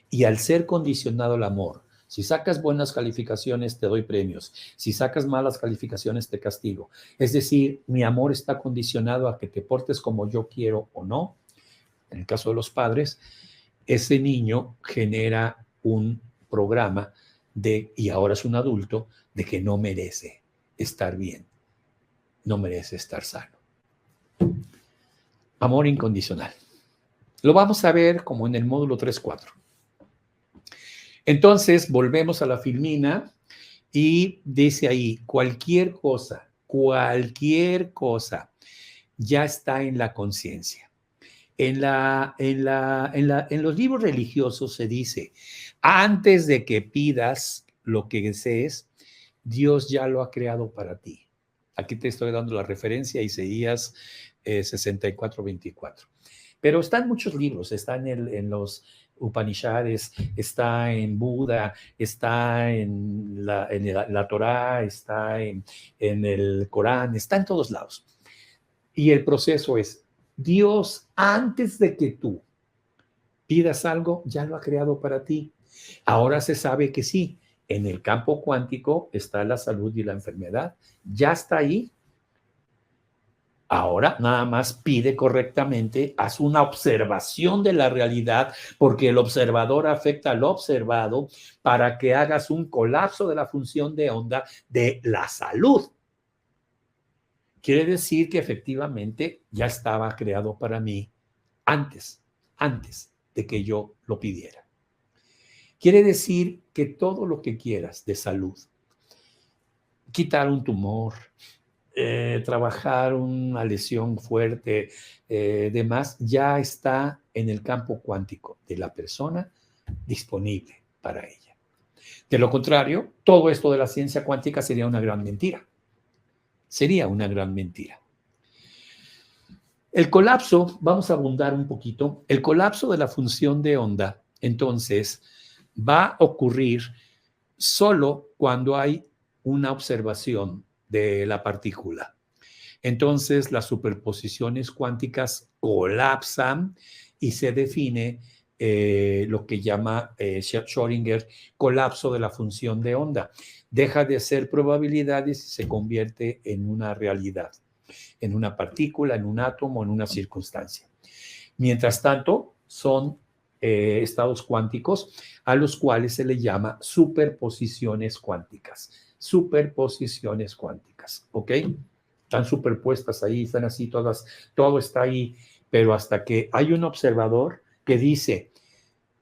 Y al ser condicionado el amor, si sacas buenas calificaciones te doy premios, si sacas malas calificaciones te castigo. Es decir, mi amor está condicionado a que te portes como yo quiero o no. En el caso de los padres, ese niño genera un programa y ahora es un adulto, de que no merece estar bien, no merece estar sano. Amor incondicional. Lo vamos a ver como en el módulo 3.4. Entonces, volvemos a la filmina y dice ahí, cualquier cosa ya está en la conciencia. En los libros religiosos se dice, antes de que pidas lo que desees, Dios ya lo ha creado para ti. Aquí te estoy dando la referencia a Isaías 64:24. Pero está en muchos libros, está en los Upanishads, está en Buda, está en la Torá, está en el Corán, está en todos lados. Y el proceso es, Dios, antes de que tú pidas algo, ya lo ha creado para ti. Ahora se sabe que sí, en el campo cuántico está la salud y la enfermedad. Ya está ahí. Ahora nada más pide correctamente, haz una observación de la realidad, porque el observador afecta al observado, para que hagas un colapso de la función de onda de la salud. Quiere decir que efectivamente ya estaba creado para mí antes de que yo lo pidiera. Quiere decir que todo lo que quieras de salud, quitar un tumor, trabajar una lesión fuerte, demás, ya está en el campo cuántico de la persona disponible para ella. De lo contrario, todo esto de la ciencia cuántica sería una gran mentira. Sería una gran mentira. El colapso, vamos a abundar un poquito, el colapso de la función de onda, entonces, va a ocurrir solo cuando hay una observación de la partícula. Entonces, las superposiciones cuánticas colapsan y se define lo que llama Schrödinger colapso de la función de onda. Deja de ser probabilidades y se convierte en una realidad, en una partícula, en un átomo, en una circunstancia. Mientras tanto, son estados cuánticos a los cuales se le llama superposiciones cuánticas. Superposiciones cuánticas, ¿ok? Están superpuestas ahí, están así todas, todo está ahí, pero hasta que hay un observador que dice,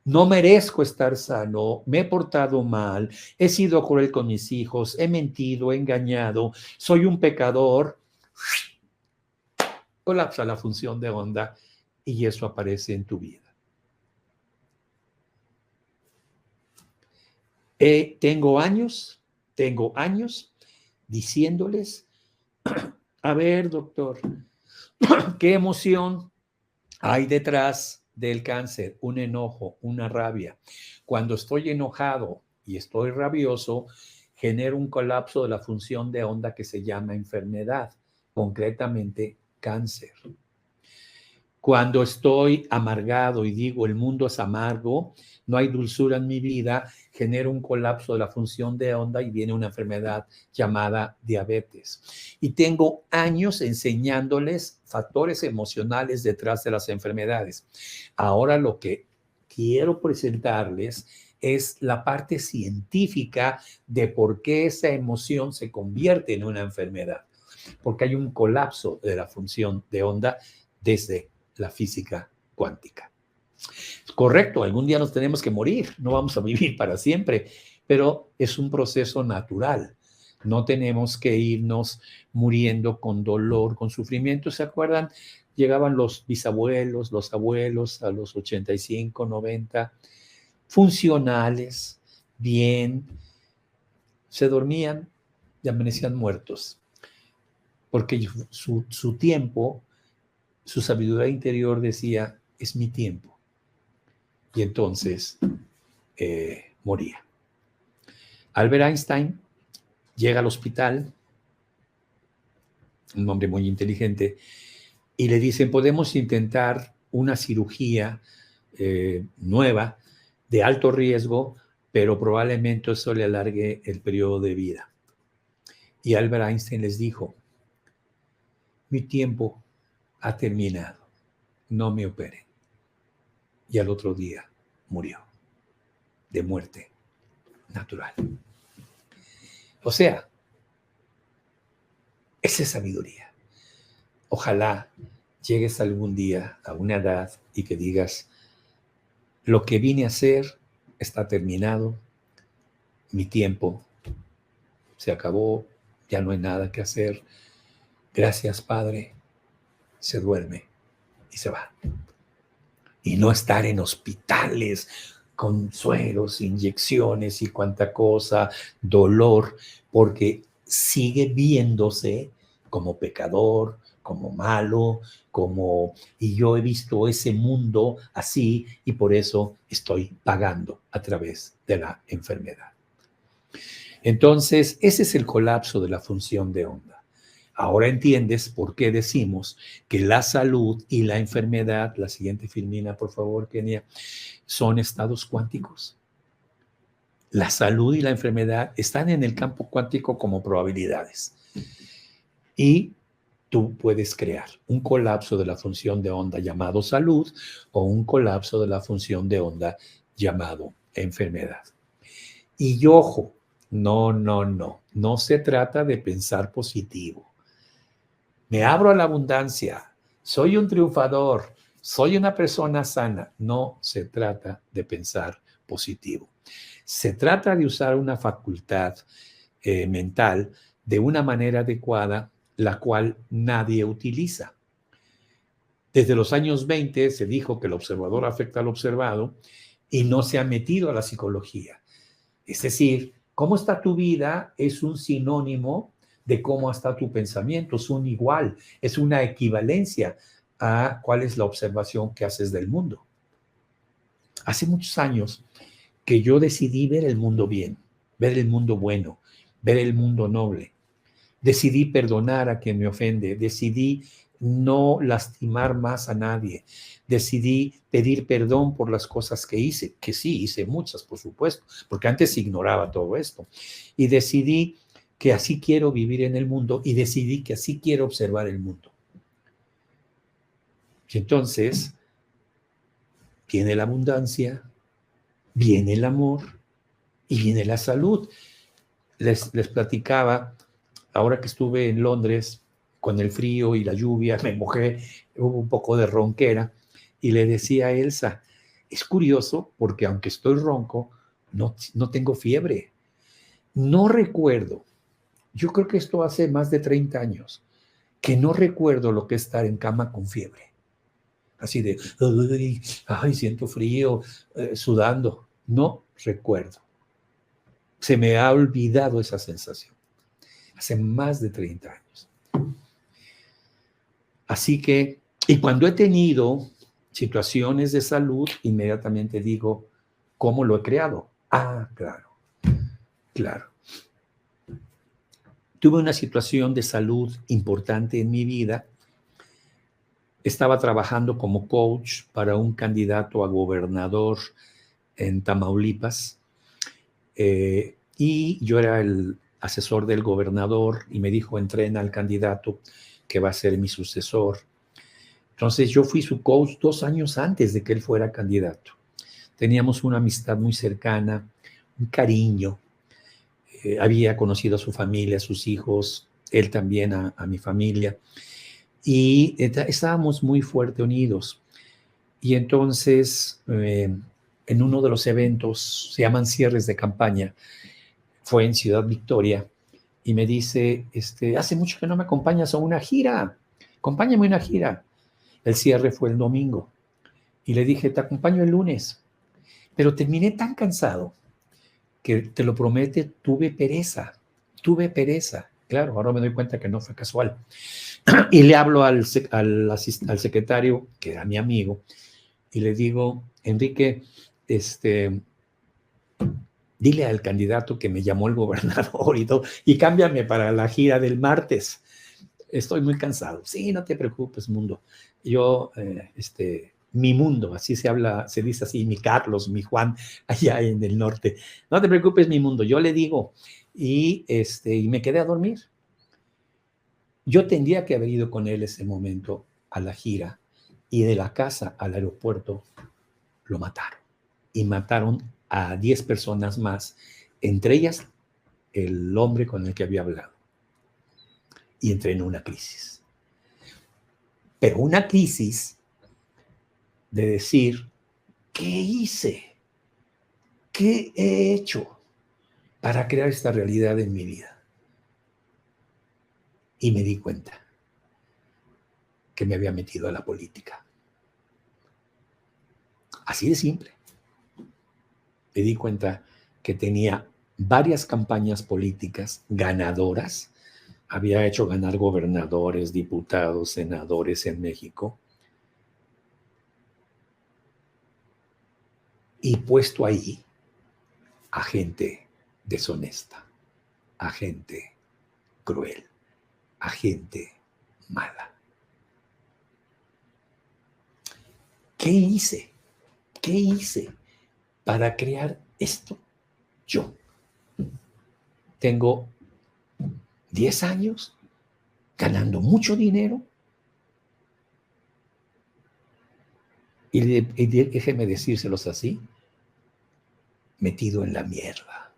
no merezco estar sano, me he portado mal, he sido cruel con mis hijos, he mentido, he engañado, soy un pecador, colapsa la función de onda y eso aparece en tu vida. Tengo años diciéndoles, a ver, doctor, ¿qué emoción hay detrás del cáncer? Un enojo, una rabia. Cuando estoy enojado y estoy rabioso, genero un colapso de la función de onda que se llama enfermedad, concretamente cáncer. Cuando estoy amargado y digo el mundo es amargo, no hay dulzura en mi vida, genero un colapso de la función de onda y viene una enfermedad llamada diabetes. Y tengo años enseñándoles factores emocionales detrás de las enfermedades. Ahora lo que quiero presentarles es la parte científica de por qué esa emoción se convierte en una enfermedad. Porque hay un colapso de la función de onda desde la física cuántica. Correcto, algún día nos tenemos que morir, no vamos a vivir para siempre, pero es un proceso natural. No tenemos que irnos muriendo con dolor, con sufrimiento. ¿Se acuerdan? Llegaban los bisabuelos, los abuelos a los 85, 90, funcionales, bien, se dormían y amanecían muertos, porque su tiempo, su sabiduría interior decía, es mi tiempo. Y entonces moría. Albert Einstein llega al hospital, un hombre muy inteligente, y le dicen, podemos intentar una cirugía nueva, de alto riesgo, pero probablemente eso le alargue el periodo de vida. Y Albert Einstein les dijo, mi tiempo ha terminado, no me operen. Y al otro día murió, de muerte natural. O sea, esa es sabiduría. Ojalá llegues algún día a una edad y que digas, lo que vine a hacer está terminado, mi tiempo se acabó, ya no hay nada que hacer. Gracias, Padre. Se duerme y se va. Y no estar en hospitales con sueros, inyecciones y cuánta cosa, dolor, porque sigue viéndose como pecador, como malo, y yo he visto ese mundo así y por eso estoy pagando a través de la enfermedad. Entonces, ese es el colapso de la función de onda. Ahora entiendes por qué decimos que la salud y la enfermedad, la siguiente filmina, por favor, Kenia, son estados cuánticos. La salud y la enfermedad están en el campo cuántico como probabilidades. Y tú puedes crear un colapso de la función de onda llamado salud o un colapso de la función de onda llamado enfermedad. Y ojo, no se trata de pensar positivo. Me abro a la abundancia, soy un triunfador, soy una persona sana. No se trata de pensar positivo. Se trata de usar una facultad mental de una manera adecuada, la cual nadie utiliza. Desde los años 20 se dijo que el observador afecta al observado y no se ha metido a la psicología. Es decir, cómo está tu vida es un sinónimo de cómo está tu pensamiento, es un igual, es una equivalencia a cuál es la observación que haces del mundo. Hace muchos años que yo decidí ver el mundo bien, ver el mundo bueno, ver el mundo noble. Decidí perdonar a quien me ofende, decidí no lastimar más a nadie, decidí pedir perdón por las cosas que hice, que sí, hice muchas, por supuesto, porque antes ignoraba todo esto. Y decidí que así quiero vivir en el mundo y decidí que así quiero observar el mundo. Y entonces viene la abundancia, viene el amor y viene la salud. Les platicaba, ahora que estuve en Londres, con el frío y la lluvia, me mojé, hubo un poco de ronquera, y le decía a Elsa, es curioso porque aunque estoy ronco, no tengo fiebre. No recuerdo, yo creo que esto hace más de 30 años, que no recuerdo lo que es estar en cama con fiebre. Así de, ay, siento frío, sudando. No recuerdo. Se me ha olvidado esa sensación. Hace más de 30 años. Así que, y cuando he tenido situaciones de salud, inmediatamente digo, ¿cómo lo he creado? Ah, claro. Tuve una situación de salud importante en mi vida. Estaba trabajando como coach para un candidato a gobernador en Tamaulipas. Y yo era el asesor del gobernador y me dijo, entrena al candidato que va a ser mi sucesor. Entonces yo fui su coach 2 años antes de que él fuera candidato. Teníamos una amistad muy cercana, un cariño. Había conocido a su familia, a sus hijos, él también a mi familia. Y estábamos muy fuerte unidos. Y entonces, en uno de los eventos, se llaman cierres de campaña, fue en Ciudad Victoria, y me dice, hace mucho que no me acompañas a una gira, acompáñame a una gira. El cierre fue el domingo, y le dije, te acompaño el lunes, pero terminé tan cansado que, te lo prometo, tuve pereza, claro, ahora me doy cuenta que no fue casual, y le hablo al secretario, que era mi amigo, y le digo, Enrique, dile al candidato que me llamó el gobernador y todo, y cámbiame para la gira del martes. Estoy muy cansado. Sí, no te preocupes, mundo. Yo, mi mundo, así se habla, se dice así, mi Carlos, mi Juan, allá en el norte. No te preocupes, mi mundo. Yo le digo, y me quedé a dormir. Yo tendría que haber ido con él ese momento a la gira, y de la casa al aeropuerto lo mataron. Y mataron a 10 personas más entre ellas el hombre con el que había hablado. Y entré en una crisis. Pero una crisis de decir, ¿qué hice? ¿Qué he hecho para crear esta realidad en mi vida? Y me di cuenta que me había metido a la política. Así de simple. Me di cuenta que tenía varias campañas políticas ganadoras. Había hecho ganar gobernadores, diputados, senadores en México. Y puesto ahí a gente deshonesta, a gente cruel, a gente mala. ¿Qué hice? ¿Qué hice para crear esto? Yo tengo 10 años ganando mucho dinero y déjeme decírselos así, metido en la mierda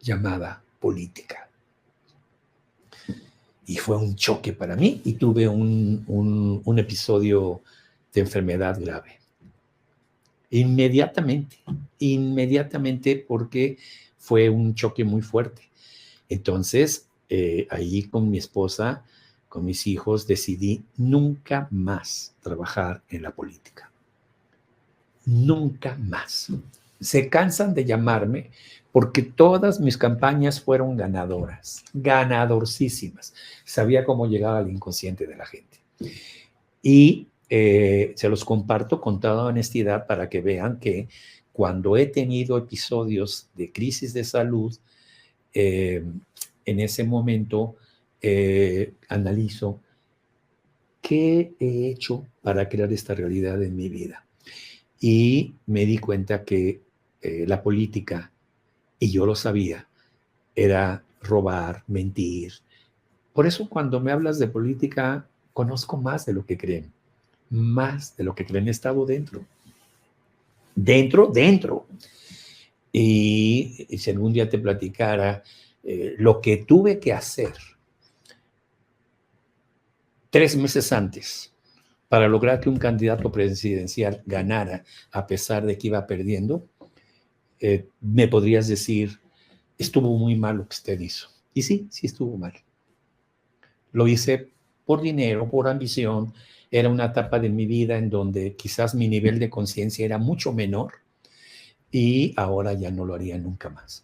llamada política. Y fue un choque para mí y tuve un episodio de enfermedad grave. Inmediatamente porque fue un choque muy fuerte. Entonces, ahí con mi esposa, con mis hijos, decidí nunca más trabajar en la política. Nunca más. Se cansan de llamarme porque todas mis campañas fueron ganadoras, ganadorcísimas. Sabía cómo llegar al inconsciente de la gente. Y se los comparto con toda honestidad para que vean que cuando he tenido episodios de crisis de salud, en ese momento analizo qué he hecho para crear esta realidad en mi vida. Y me di cuenta que la política, y yo lo sabía, era robar, mentir. Por eso cuando me hablas de política, conozco más de lo que creen. Más de lo que creen. He estado dentro. Dentro. Y si algún día te platicara lo que tuve que hacer 3 meses antes para lograr que un candidato presidencial ganara a pesar de que iba perdiendo, me podrías decir, estuvo muy mal lo que usted hizo. Y sí estuvo mal. Lo hice por dinero, por ambición. Era una etapa de mi vida en donde quizás mi nivel de conciencia era mucho menor y ahora ya no lo haría nunca más.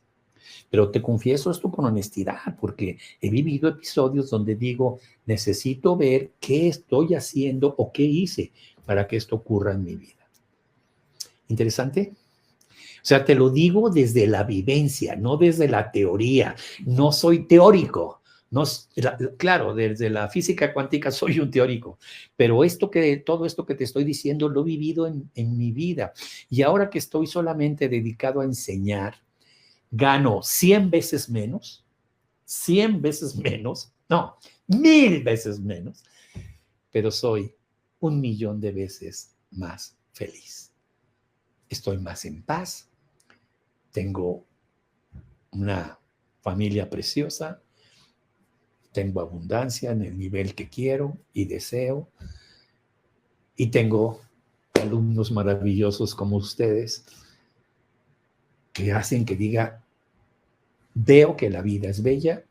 Pero te confieso esto con honestidad, porque he vivido episodios donde digo, necesito ver qué estoy haciendo o qué hice para que esto ocurra en mi vida. ¿Interesante? O sea, te lo digo desde la vivencia, no desde la teoría. No soy teórico. No, claro, desde la física cuántica soy un teórico, pero todo esto que te estoy diciendo lo he vivido en mi vida. Y ahora que estoy solamente dedicado a enseñar, gano 100 veces menos, no, 1000 veces menos, pero soy 1.000.000 de veces más feliz. Estoy más en paz, tengo una familia preciosa, tengo abundancia en el nivel que quiero y deseo, y tengo alumnos maravillosos como ustedes que hacen que diga, veo que la vida es bella,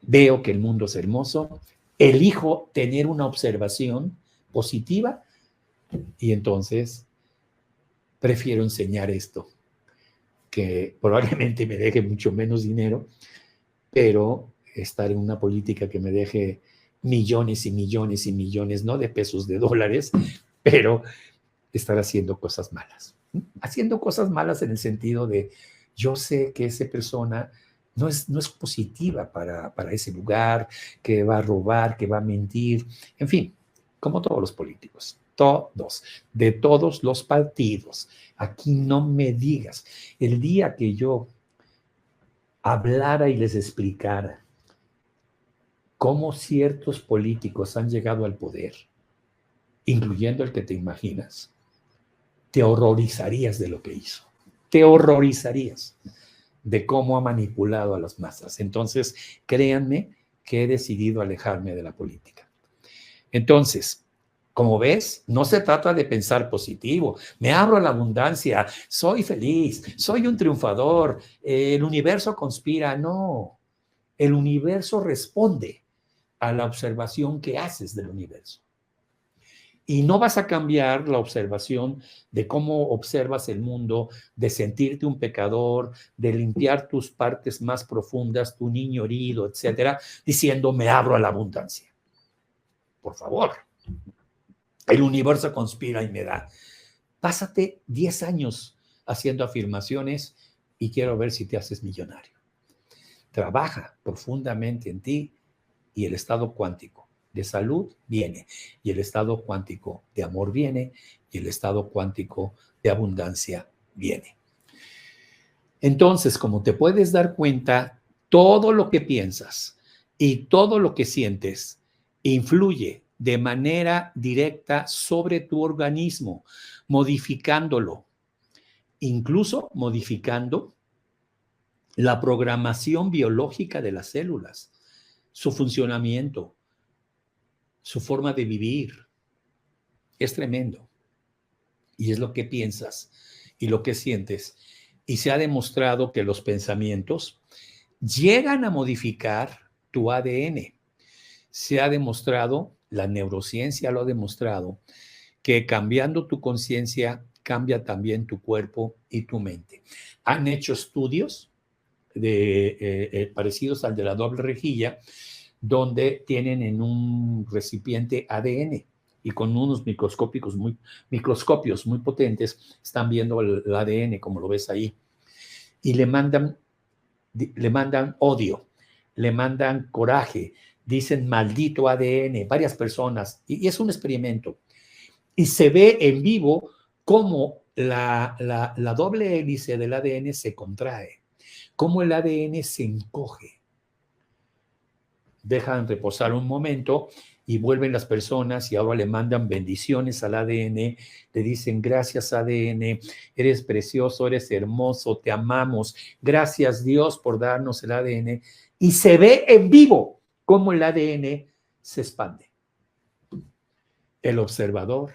veo que el mundo es hermoso, elijo tener una observación positiva y entonces prefiero enseñar esto, que probablemente me deje mucho menos dinero, pero estar en una política que me deje millones y millones y millones, no de pesos, de dólares, pero estar haciendo cosas malas. Haciendo cosas malas en el sentido de, yo sé que esa persona no es positiva para ese lugar, que va a robar, que va a mentir, en fin, como todos los políticos, todos, de todos los partidos. Aquí no me digas, el día que yo hablara y les explicara cómo ciertos políticos han llegado al poder, incluyendo el que te imaginas, te horrorizarías de lo que hizo. Te horrorizarías de cómo ha manipulado a las masas. Entonces, créanme que he decidido alejarme de la política. Entonces, como ves, no se trata de pensar positivo. Me abro a la abundancia, soy feliz, soy un triunfador, el universo conspira. No, el universo responde a la observación que haces del universo. Y no vas a cambiar la observación de cómo observas el mundo, de sentirte un pecador, de limpiar tus partes más profundas, tu niño herido, etcétera, diciendo me abro a la abundancia. Por favor. El universo conspira y me da. Pásate 10 años haciendo afirmaciones y quiero ver si te haces millonario. Trabaja profundamente en ti y el estado cuántico de salud viene, y el estado cuántico de amor viene, y el estado cuántico de abundancia viene. Entonces, como te puedes dar cuenta, todo lo que piensas y todo lo que sientes influye de manera directa sobre tu organismo, modificándolo, incluso modificando la programación biológica de las células, su funcionamiento, su forma de vivir. Es tremendo. Y es lo que piensas y lo que sientes. Y se ha demostrado que los pensamientos llegan a modificar tu ADN. Se ha demostrado, la neurociencia lo ha demostrado, que cambiando tu conciencia cambia también tu cuerpo y tu mente. Han hecho estudios parecidos al de la doble rejilla, donde tienen en un recipiente ADN y con unos microscopios muy potentes están viendo el ADN, como lo ves ahí, y le mandan odio, le mandan coraje, dicen maldito ADN, varias personas, y es un experimento. Y se ve en vivo cómo la doble hélice del ADN se contrae, cómo el ADN se encoge. Dejan reposar un momento y vuelven las personas y ahora le mandan bendiciones al ADN, le dicen gracias ADN, eres precioso, eres hermoso, te amamos, gracias Dios por darnos el ADN, y se ve en vivo cómo el ADN se expande. El observador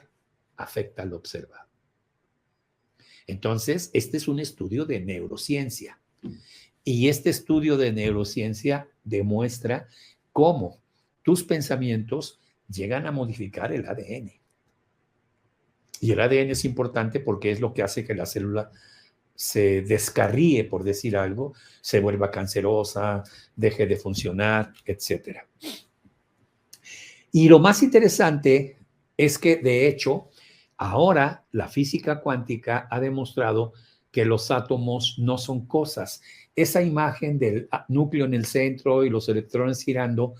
afecta al observado. Entonces, este es un estudio de neurociencia, y este estudio de neurociencia demuestra cómo tus pensamientos llegan a modificar el ADN. Y el ADN es importante porque es lo que hace que la célula se descarríe, por decir algo, se vuelva cancerosa, deje de funcionar, etc. Y lo más interesante es que, de hecho, ahora la física cuántica ha demostrado que los átomos no son cosas. Esa imagen del núcleo en el centro y los electrones girando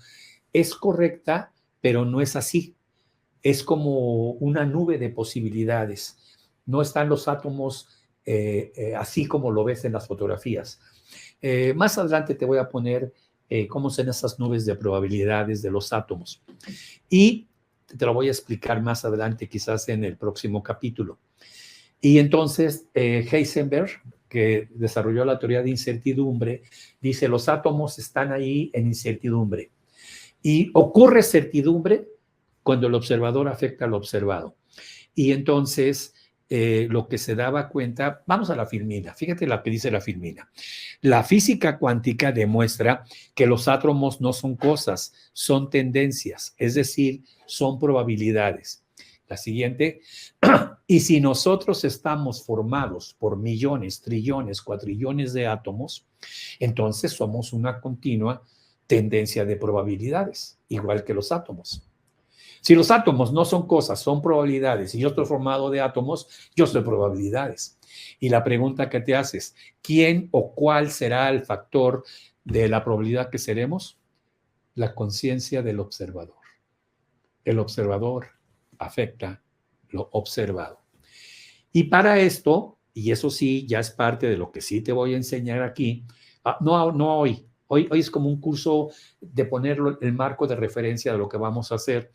es correcta, pero no es así. Es como una nube de posibilidades. No están los átomos así como lo ves en las fotografías. Más adelante te voy a poner cómo son esas nubes de probabilidades de los átomos. Y te lo voy a explicar más adelante, quizás en el próximo capítulo. Y entonces Heisenberg, que desarrolló la teoría de incertidumbre, dice los átomos están ahí en incertidumbre. Y ocurre certidumbre cuando el observador afecta al observado. Y entonces lo que se daba cuenta, vamos a la Firmina, fíjate lo que dice la Firmina. La física cuántica demuestra que los átomos no son cosas, son tendencias, es decir, son probabilidades. La siguiente, y si nosotros estamos formados por millones, trillones, cuatrillones de átomos, entonces somos una continua tendencia de probabilidades, igual que los átomos. Si los átomos no son cosas, son probabilidades, y yo estoy formado de átomos, yo soy probabilidades. Y la pregunta que te haces, ¿quién o cuál será el factor de la probabilidad que seremos? La conciencia del observador. El observador afecta lo observado. Y para esto, y eso sí, ya es parte de lo que sí te voy a enseñar aquí, no hoy. Hoy es como un curso de ponerlo el marco de referencia de lo que vamos a hacer,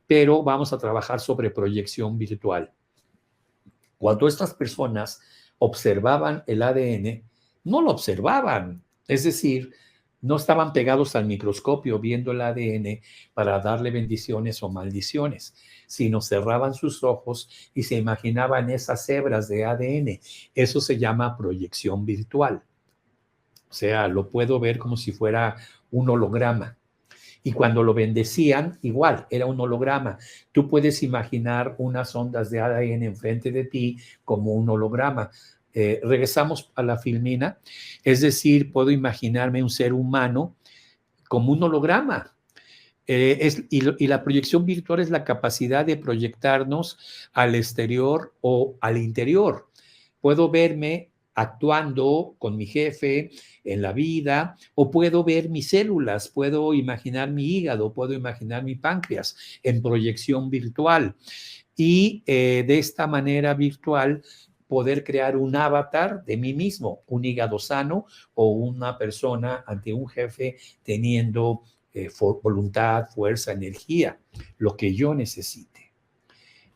pero vamos a trabajar sobre proyección virtual. Cuando estas personas observaban el ADN, no lo observaban. Es decir, no estaban pegados al microscopio viendo el ADN para darle bendiciones o maldiciones, sino cerraban sus ojos y se imaginaban esas hebras de ADN. Eso se llama proyección virtual. O sea, lo puedo ver como si fuera un holograma. Y cuando lo bendecían, igual, era un holograma. Tú puedes imaginar unas ondas de ADN enfrente de ti como un holograma. Regresamos a la filmina, es decir, puedo imaginarme un ser humano como un holograma. Y la proyección virtual es la capacidad de proyectarnos al exterior o al interior. Puedo verme actuando con mi jefe en la vida, o puedo ver mis células, puedo imaginar mi hígado, puedo imaginar mi páncreas en proyección virtual. Y de esta manera virtual poder crear un avatar de mí mismo, un hígado sano o una persona ante un jefe teniendo voluntad, fuerza, energía, lo que yo necesite.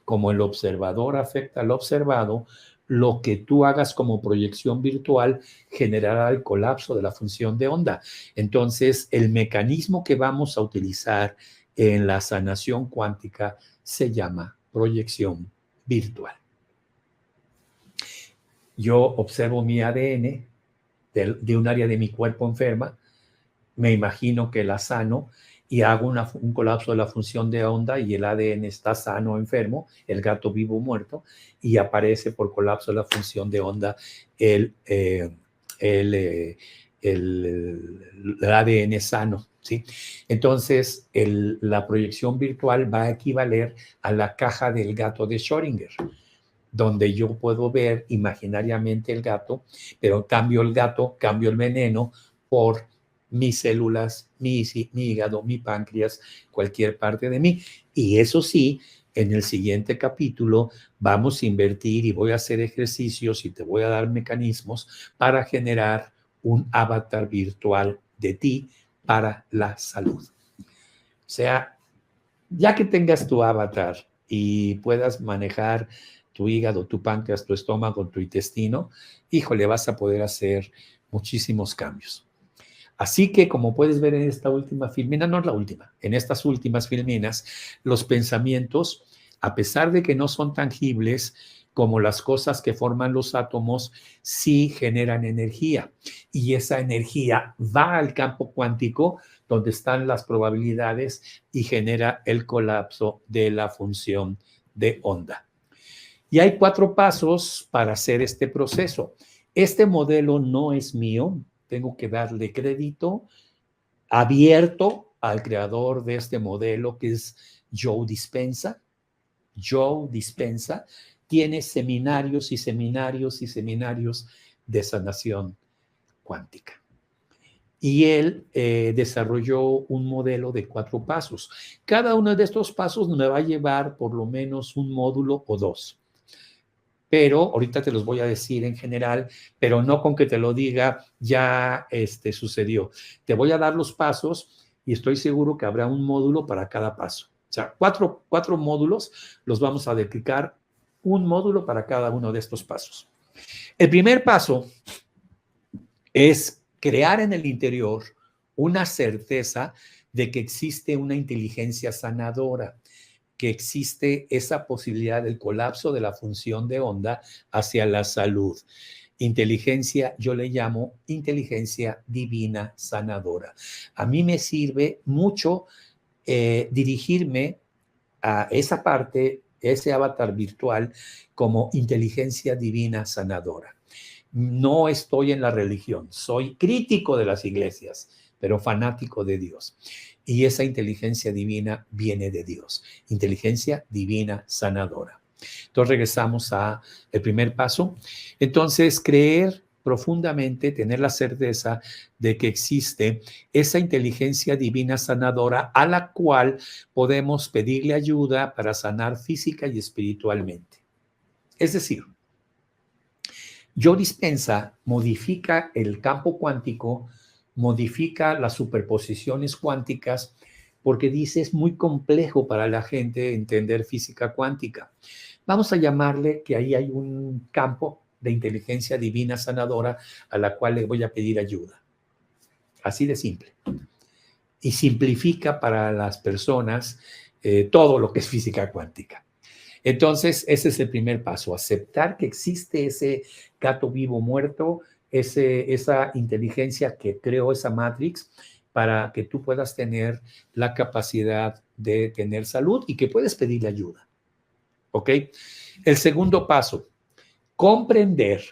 Como el observador afecta al observado, lo que tú hagas como proyección virtual generará el colapso de la función de onda. Entonces, el mecanismo que vamos a utilizar en la sanación cuántica se llama proyección virtual. Yo observo mi ADN de un área de mi cuerpo enferma, me imagino que la sano y hago un colapso de la función de onda y el ADN está sano o enfermo, el gato vivo o muerto, y aparece por colapso de la función de onda el ADN sano, ¿sí? Entonces, la proyección virtual va a equivaler a la caja del gato de Schrödinger, donde yo puedo ver imaginariamente el gato, pero cambio el gato, cambio el veneno por mis células, mi hígado, mi páncreas, cualquier parte de mí. Y eso sí, en el siguiente capítulo vamos a invertir y voy a hacer ejercicios y te voy a dar mecanismos para generar un avatar virtual de ti para la salud. O sea, ya que tengas tu avatar y puedas manejar tu hígado, tu páncreas, tu estómago, tu intestino, híjole, vas a poder hacer muchísimos cambios. Así que, como puedes ver en esta última filmina, no es la última, en estas últimas filminas, los pensamientos, a pesar de que no son tangibles como las cosas que forman los átomos, sí generan energía. Y esa energía va al campo cuántico, donde están las probabilidades, y genera el colapso de la función de onda. Y hay 4 pasos para hacer este proceso. Este modelo no es mío, tengo que darle crédito abierto al creador de este modelo, que es Joe Dispenza. Joe Dispenza tiene seminarios y seminarios y seminarios de sanación cuántica. Y él desarrolló un modelo de 4 pasos. Cada uno de estos pasos me va a llevar por lo menos un módulo o 2. Pero ahorita te los voy a decir en general, pero no con que te lo diga ya sucedió. Te voy a dar los pasos y estoy seguro que habrá un módulo para cada paso. O sea, cuatro módulos los vamos a dedicar, un módulo para cada uno de estos pasos. El primer paso es crear en el interior una certeza de que existe una inteligencia sanadora, que existe esa posibilidad del colapso de la función de onda hacia la salud. Inteligencia, yo le llamo inteligencia divina sanadora. A mí me sirve mucho dirigirme a esa parte, ese avatar virtual, como inteligencia divina sanadora. No estoy en la religión, soy crítico de las iglesias, pero fanático de Dios. Y esa inteligencia divina viene de Dios, inteligencia divina sanadora. Entonces regresamos al primer paso. Entonces, creer profundamente, tener la certeza de que existe esa inteligencia divina sanadora a la cual podemos pedirle ayuda para sanar física y espiritualmente. Es decir, Joe Dispenza modifica el campo cuántico, modifica las superposiciones cuánticas, porque dice es muy complejo para la gente entender física cuántica. Vamos a llamarle que ahí hay un campo de inteligencia divina sanadora a la cual le voy a pedir ayuda. Así de simple. Y simplifica para las personas todo lo que es física cuántica. Entonces, ese es el primer paso, aceptar que existe ese gato vivo muerto, esa inteligencia que creó esa Matrix para que tú puedas tener la capacidad de tener salud y que puedes pedirle ayuda. ¿Ok? El segundo paso, comprender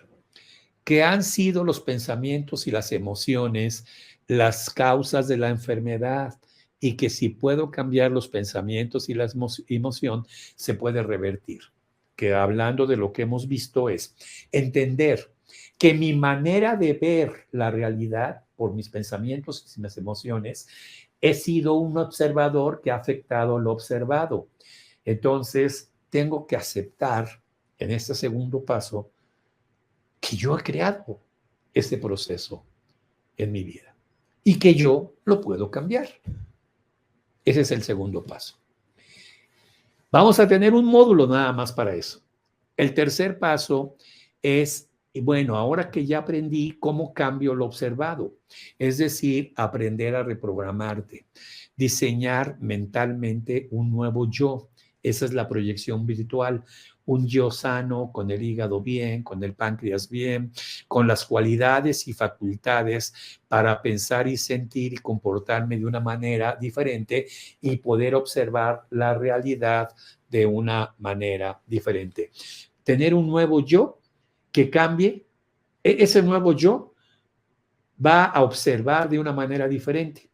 que han sido los pensamientos y las emociones las causas de la enfermedad y que si puedo cambiar los pensamientos y la emoción, se puede revertir. Que hablando de lo que hemos visto es entender que mi manera de ver la realidad por mis pensamientos y mis emociones, he sido un observador que ha afectado lo observado. Entonces, tengo que aceptar en este segundo paso que yo he creado este proceso en mi vida y que yo lo puedo cambiar. Ese es el segundo paso. Vamos a tener un módulo nada más para eso. El tercer paso es, bueno, ahora que ya aprendí, ¿cómo cambio lo observado? Es decir, aprender a reprogramarte, diseñar mentalmente un nuevo yo. Esa es la proyección virtual, un yo sano, con el hígado bien, con el páncreas bien, con las cualidades y facultades para pensar y sentir y comportarme de una manera diferente y poder observar la realidad de una manera diferente. Tener un nuevo yo que cambie, ese nuevo yo va a observar de una manera diferente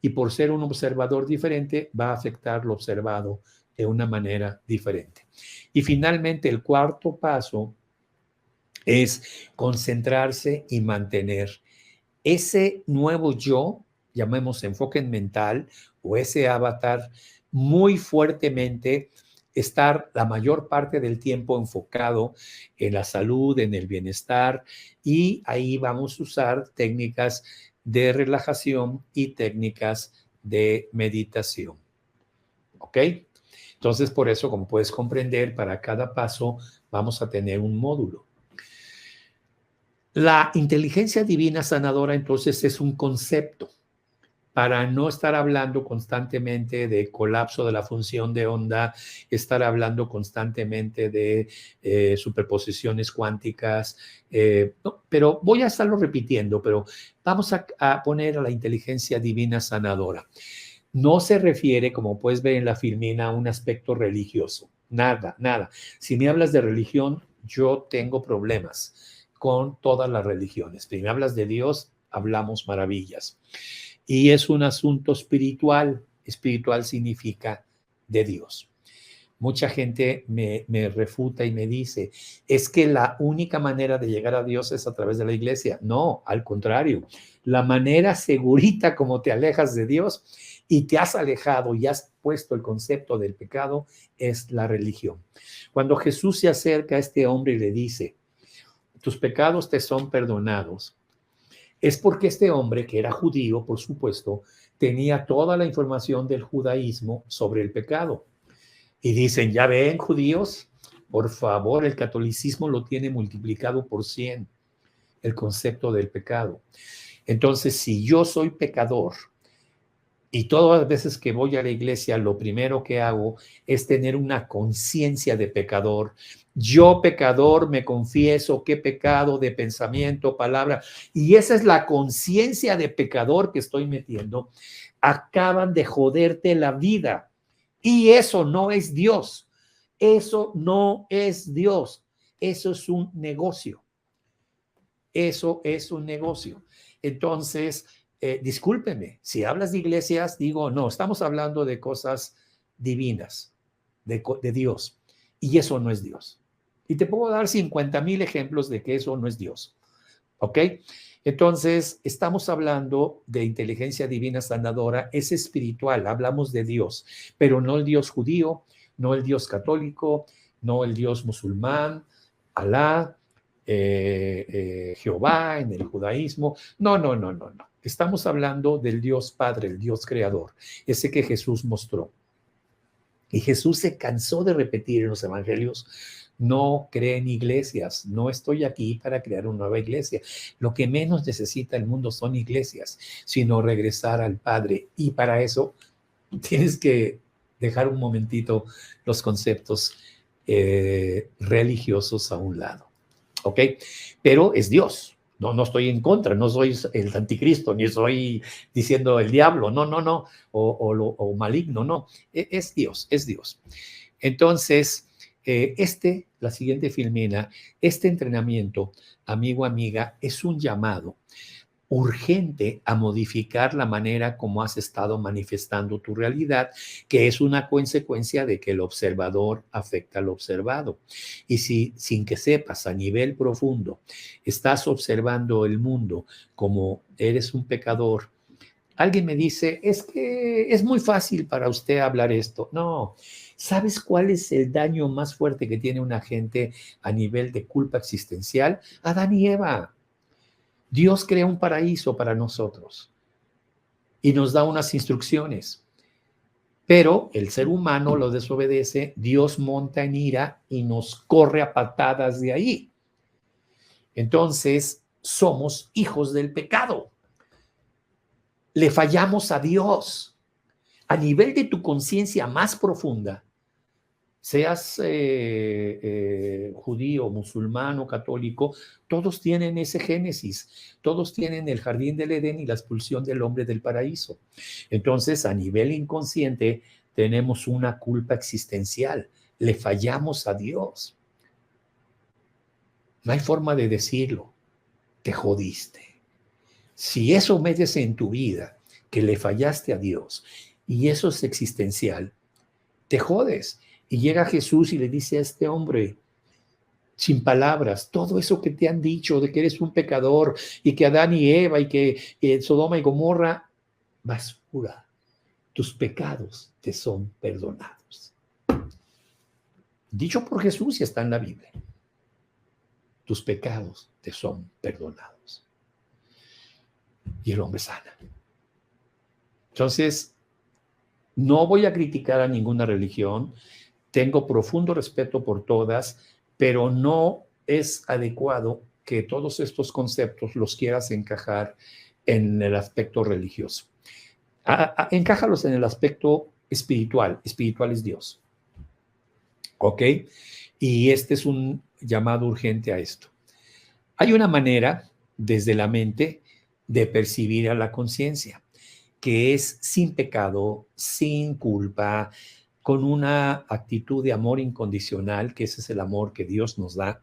y por ser un observador diferente va a afectar lo observado de una manera diferente. Y finalmente el cuarto paso es concentrarse y mantener ese nuevo yo, llamemos enfoque mental o ese avatar, muy fuertemente, estar la mayor parte del tiempo enfocado en la salud, en el bienestar, y ahí vamos a usar técnicas de relajación y técnicas de meditación. ¿Ok? Entonces, por eso, como puedes comprender, para cada paso vamos a tener un módulo. La inteligencia divina sanadora, entonces, es un concepto para no estar hablando constantemente de colapso de la función de onda, estar hablando constantemente de superposiciones cuánticas, no, pero voy a estarlo repitiendo, pero vamos a poner a la inteligencia divina sanadora. No se refiere, como puedes ver en la filmina, a un aspecto religioso. Nada, nada. Si me hablas de religión, yo tengo problemas con todas las religiones. Si me hablas de Dios, hablamos maravillas. Y es un asunto espiritual. Espiritual significa de Dios. Mucha gente me refuta y me dice, es que la única manera de llegar a Dios es a través de la iglesia. No, al contrario. La manera segurita como te alejas de Dios y te has alejado y has puesto el concepto del pecado es la religión. Cuando Jesús se acerca a este hombre y le dice, tus pecados te son perdonados, es porque este hombre, que era judío, por supuesto, tenía toda la información del judaísmo sobre el pecado. Y dicen, ya ven, judíos, por favor, el catolicismo lo tiene multiplicado por 100, el concepto del pecado. Entonces, si yo soy pecador y todas las veces que voy a la iglesia, lo primero que hago es tener una conciencia de pecador. Yo, pecador, me confieso, qué pecado de pensamiento, palabra, y esa es la conciencia de pecador que estoy metiendo. Acaban de joderte la vida. Y eso no es Dios. Eso no es Dios. Eso es un negocio. Eso es un negocio. Entonces, discúlpeme, si hablas de iglesias, digo, no, estamos hablando de cosas divinas, de Dios. Y eso no es Dios. Y te puedo dar 50,000 ejemplos de que eso no es Dios. ¿Ok? Entonces, estamos hablando de inteligencia divina sanadora, es espiritual, hablamos de Dios, pero no el Dios judío, no el Dios católico, no el Dios musulmán, Alá, Jehová en el judaísmo. No, no, no, no, no. Estamos hablando del Dios Padre, el Dios Creador, ese que Jesús mostró. Y Jesús se cansó de repetir en los evangelios no creen iglesias. No estoy aquí para crear una nueva iglesia. Lo que menos necesita el mundo son iglesias, sino regresar al Padre. Y para eso tienes que dejar un momentito los conceptos religiosos a un lado. ¿Ok? Pero es Dios. No, no estoy en contra, no soy el anticristo, ni estoy diciendo el diablo, no, no, no, o maligno, no. Es Dios, es Dios. Entonces, la siguiente filmina, este entrenamiento, amigo, amiga, es un llamado urgente a modificar la manera como has estado manifestando tu realidad, que es una consecuencia de que el observador afecta al observado. Y si sin que sepas a nivel profundo estás observando el mundo como eres un pecador, alguien me dice, es que es muy fácil para usted hablar esto. No, ¿sabes cuál es el daño más fuerte que tiene una gente a nivel de culpa existencial? Adán y Eva. Dios crea un paraíso para nosotros y nos da unas instrucciones, pero el ser humano lo desobedece, Dios monta en ira y nos corre a patadas de ahí. Entonces, somos hijos del pecado. Le fallamos a Dios. A nivel de tu conciencia más profunda, seas judío, musulmán o católico, todos tienen ese génesis, todos tienen el jardín del Edén y la expulsión del hombre del paraíso. Entonces, a nivel inconsciente, tenemos una culpa existencial, le fallamos a Dios. No hay forma de decirlo, te jodiste. Si eso metes en tu vida, que le fallaste a Dios, y eso es existencial, te jodes. Y llega Jesús y le dice a este hombre, sin palabras, todo eso que te han dicho de que eres un pecador y que Adán y Eva y que Sodoma y Gomorra, basura, tus pecados te son perdonados. Dicho por Jesús y está en la Biblia. Tus pecados te son perdonados. Y el hombre sana. Entonces, no voy a criticar a ninguna religión, tengo profundo respeto por todas, pero no es adecuado que todos estos conceptos los quieras encajar en el aspecto religioso. Encájalos en el aspecto espiritual. Espiritual es Dios. ¿Ok? Y este es un llamado urgente a esto. Hay una manera, desde la mente, de percibir a la conciencia, que es sin pecado, sin culpa, con una actitud de amor incondicional, que ese es el amor que Dios nos da,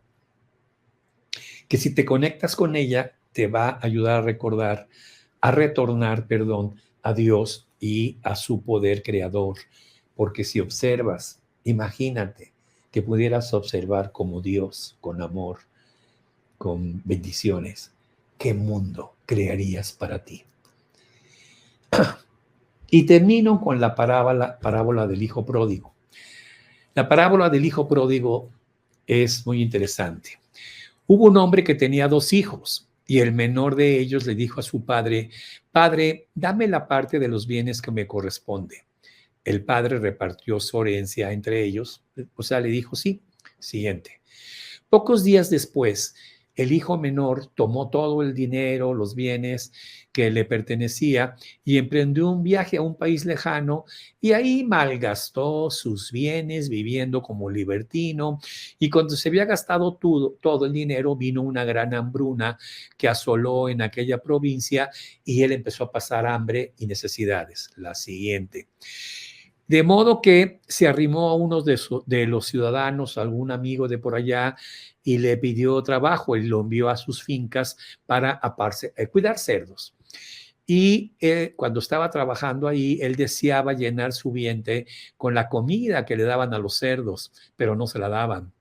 que si te conectas con ella, te va a ayudar a retornar, a Dios y a su poder creador. Porque si observas, imagínate que pudieras observar como Dios, con amor, con bendiciones, ¿qué mundo crearías para ti? Y termino con la parábola del hijo pródigo. La parábola del hijo pródigo es muy interesante. Hubo un hombre que tenía 2 hijos y el menor de ellos le dijo a su padre, padre, dame la parte de los bienes que me corresponde. El padre repartió su herencia entre ellos, o sea, le dijo sí. Siguiente. Pocos días después, el hijo menor tomó todo el dinero, los bienes que le pertenecía y emprendió un viaje a un país lejano y ahí malgastó sus bienes viviendo como libertino y cuando se había gastado todo el dinero vino una gran hambruna que asoló en aquella provincia y él empezó a pasar hambre y necesidades. La siguiente. De modo que se arrimó a uno de los ciudadanos, algún amigo de por allá, y le pidió trabajo. Él lo envió a sus fincas para cuidar cerdos. Y cuando estaba trabajando ahí, él deseaba llenar su vientre con la comida que le daban a los cerdos, pero no se la daban.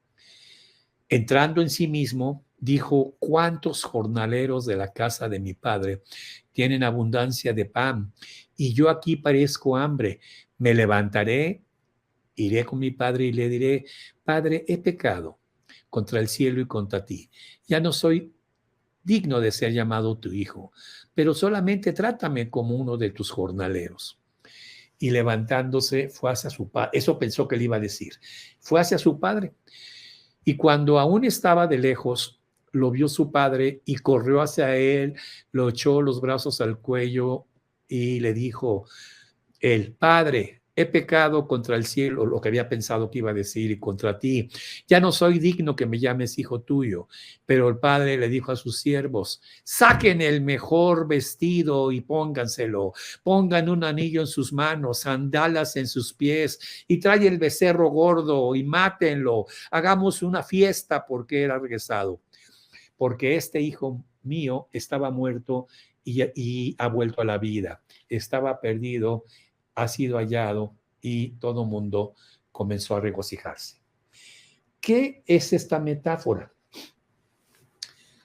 Entrando en sí mismo, dijo, ¿cuántos jornaleros de la casa de mi padre tienen abundancia de pan? Y yo aquí padezco hambre. Me levantaré, iré con mi padre y le diré, Padre, he pecado contra el cielo y contra ti. Ya no soy digno de ser llamado tu hijo, pero solamente trátame como uno de tus jornaleros. Y levantándose fue hacia su padre. Eso pensó que le iba a decir. Fue hacia su padre. Y cuando aún estaba de lejos, lo vio su padre y corrió hacia él, lo echó los brazos al cuello y le dijo, el Padre, he pecado contra el cielo, lo que había pensado que iba a decir, y contra ti. Ya no soy digno que me llames hijo tuyo. Pero el padre le dijo a sus siervos, saquen el mejor vestido y pónganselo, pongan un anillo en sus manos, sandalas en sus pies, y trae el becerro gordo y mátenlo. Hagamos una fiesta porque era regresado. Porque este hijo mío estaba muerto y ha vuelto a la vida. Estaba perdido, ha sido hallado, y todo mundo comenzó a regocijarse. ¿Qué es esta metáfora?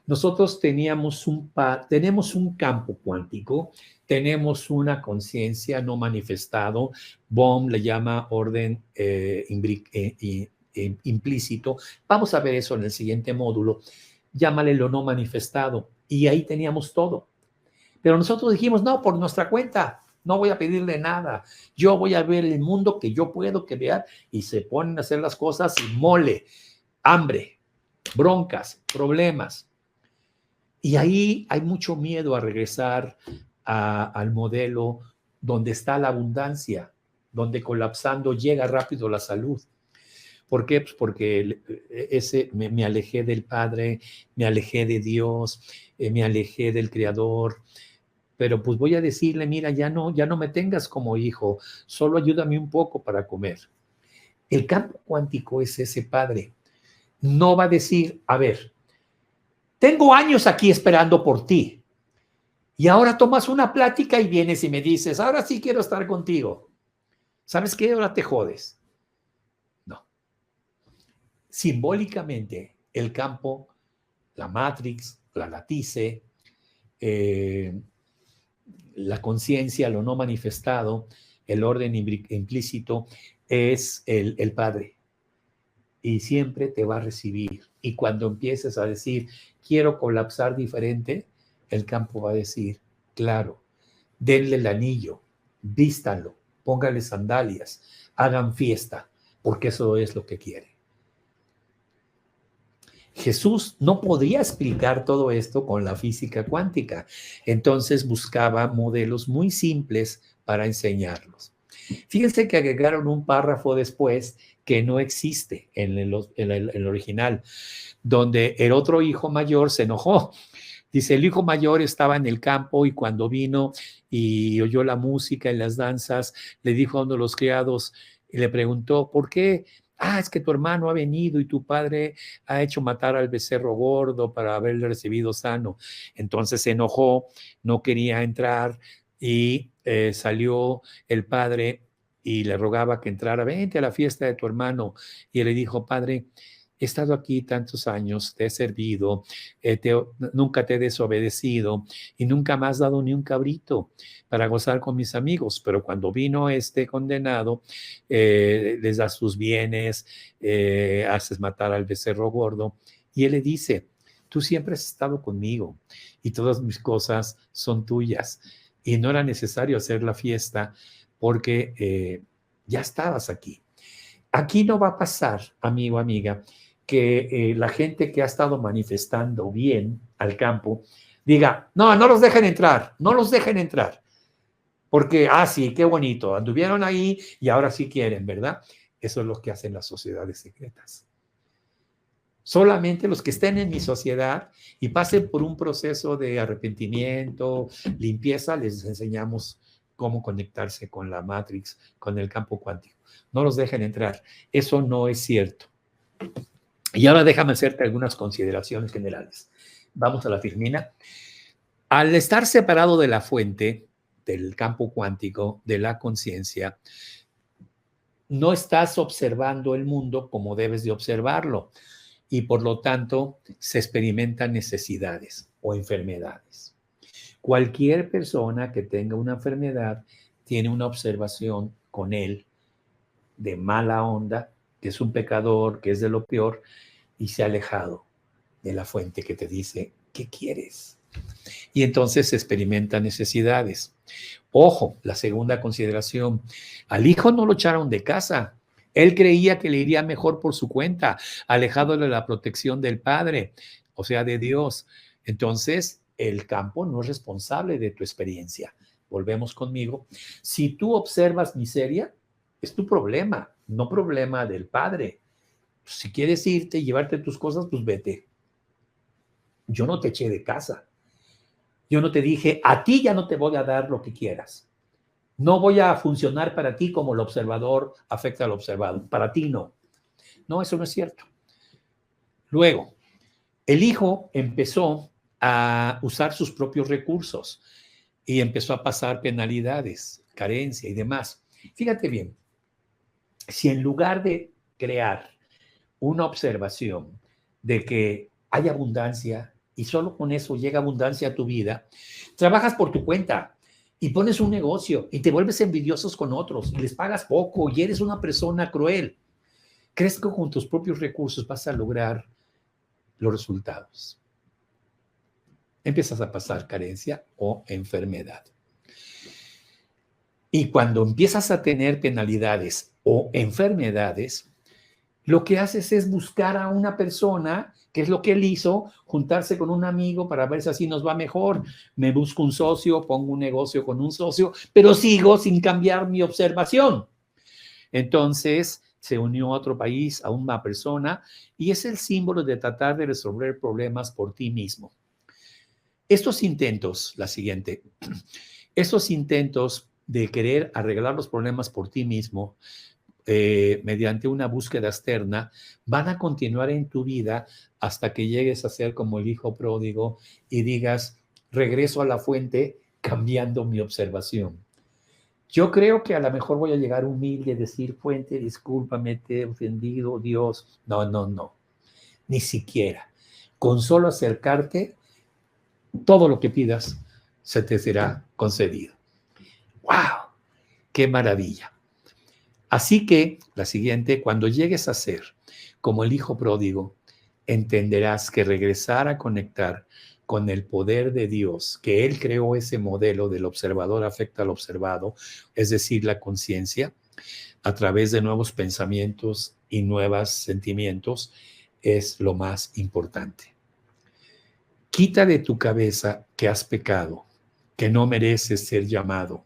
Nosotros tenemos un campo cuántico, tenemos una conciencia no manifestado, Bohm le llama orden implícito. Vamos a ver eso en el siguiente módulo. Llámale lo no manifestado, y ahí teníamos todo. Pero nosotros dijimos, no, por nuestra cuenta, no voy a pedirle nada, yo voy a ver el mundo que yo puedo que vea, y se ponen a hacer las cosas y mole, hambre, broncas, problemas. Y ahí hay mucho miedo a regresar al modelo donde está la abundancia, donde colapsando llega rápido la salud. ¿Por qué? Pues porque me alejé del Padre, me alejé de Dios, me alejé del Creador. Pero pues voy a decirle, mira, ya no me tengas como hijo, solo ayúdame un poco para comer. El campo cuántico es ese Padre. No va a decir, a ver, tengo años aquí esperando por ti, y ahora tomas una plática y vienes y me dices, ahora sí quiero estar contigo. ¿Sabes qué? Ahora te jodes. No. Simbólicamente, el campo, la Matrix, la latice, la conciencia, lo no manifestado, el orden implícito, es el Padre. Y siempre te va a recibir. Y cuando empieces a decir, quiero colapsar diferente, el campo va a decir, claro, denle el anillo, vístanlo, póngale sandalias, hagan fiesta, porque eso es lo que quiere. Jesús no podía explicar todo esto con la física cuántica, entonces buscaba modelos muy simples para enseñarlos. Fíjense que agregaron un párrafo después que no existe en el original, donde el otro hijo mayor se enojó. Dice, el hijo mayor estaba en el campo y cuando vino y oyó la música y las danzas, le dijo a uno de los criados y le preguntó, ¿por qué? Es que tu hermano ha venido y tu padre ha hecho matar al becerro gordo para haberle recibido sano. Entonces se enojó, no quería entrar y salió el padre y le rogaba que entrara, vente a la fiesta de tu hermano. Y él le dijo, padre, he estado aquí tantos años, te he servido, nunca te he desobedecido y nunca me has dado ni un cabrito para gozar con mis amigos, pero cuando vino este condenado, les das sus bienes, haces matar al becerro gordo, y él le dice, tú siempre has estado conmigo y todas mis cosas son tuyas, y no era necesario hacer la fiesta porque ya estabas aquí. Aquí no va a pasar, amigo, amiga, que la gente que ha estado manifestando bien al campo diga, no los dejen entrar, no los dejen entrar. Porque, sí, qué bonito, anduvieron ahí y ahora sí quieren, ¿verdad? Eso es lo que hacen las sociedades secretas. Solamente los que estén en mi sociedad y pasen por un proceso de arrepentimiento, limpieza, les enseñamos cómo conectarse con la Matrix, con el campo cuántico. No los dejen entrar. Eso no es cierto. Y ahora déjame hacerte algunas consideraciones generales. Vamos a la Firmina. Al estar separado de la fuente, del campo cuántico, de la conciencia, no estás observando el mundo como debes de observarlo y por lo tanto se experimentan necesidades o enfermedades. Cualquier persona que tenga una enfermedad tiene una observación con él de mala onda, que es un pecador, que es de lo peor, y se ha alejado de la fuente que te dice, ¿qué quieres? Y entonces se experimentan necesidades. Ojo, la segunda consideración, al hijo no lo echaron de casa, Él creía que le iría mejor por su cuenta, alejado de la protección del Padre, o sea, de Dios. Entonces, el campo no es responsable de tu experiencia. Volvemos conmigo. Si tú observas miseria, es tu problema, no problema del Padre. Si quieres irte y llevarte tus cosas, pues vete. Yo no te eché de casa. Yo no te dije, a ti ya no te voy a dar lo que quieras. No voy a funcionar para ti como el observador afecta al observado. Para ti no. No, eso no es cierto. Luego, el hijo empezó a usar sus propios recursos y empezó a pasar penalidades, carencia y demás. Fíjate bien, si en lugar de crear una observación de que hay abundancia y solo con eso llega abundancia a tu vida, trabajas por tu cuenta y pones un negocio y te vuelves envidiosos con otros y les pagas poco y eres una persona cruel. ¿Crees que con tus propios recursos vas a lograr los resultados? Empiezas a pasar carencia o enfermedad. Y cuando empiezas a tener penalidades o enfermedades, lo que haces es buscar a una persona, que es lo que él hizo, juntarse con un amigo para ver si así nos va mejor. Me busco un socio, pongo un negocio con un socio, pero sigo sin cambiar mi observación. Entonces se unió a otro país, a una persona, y es el símbolo de tratar de resolver problemas por ti mismo. Estos intentos, la siguiente, estos intentos de querer arreglar los problemas por ti mismo, mediante una búsqueda externa, van a continuar en tu vida hasta que llegues a ser como el hijo pródigo y digas, regreso a la fuente cambiando mi observación. Yo creo que a lo mejor voy a llegar humilde, decir, fuente, discúlpame, te he ofendido, Dios. No, no, no, ni siquiera. Con solo acercarte, todo lo que pidas se te será concedido. ¡Wow! ¡Qué maravilla! Así que, la siguiente, cuando llegues a ser como el hijo pródigo, entenderás que regresar a conectar con el poder de Dios, que Él creó ese modelo del observador afecta al observado, es decir, la conciencia, a través de nuevos pensamientos y nuevos sentimientos, es lo más importante. Quita de tu cabeza que has pecado, que no mereces ser llamado,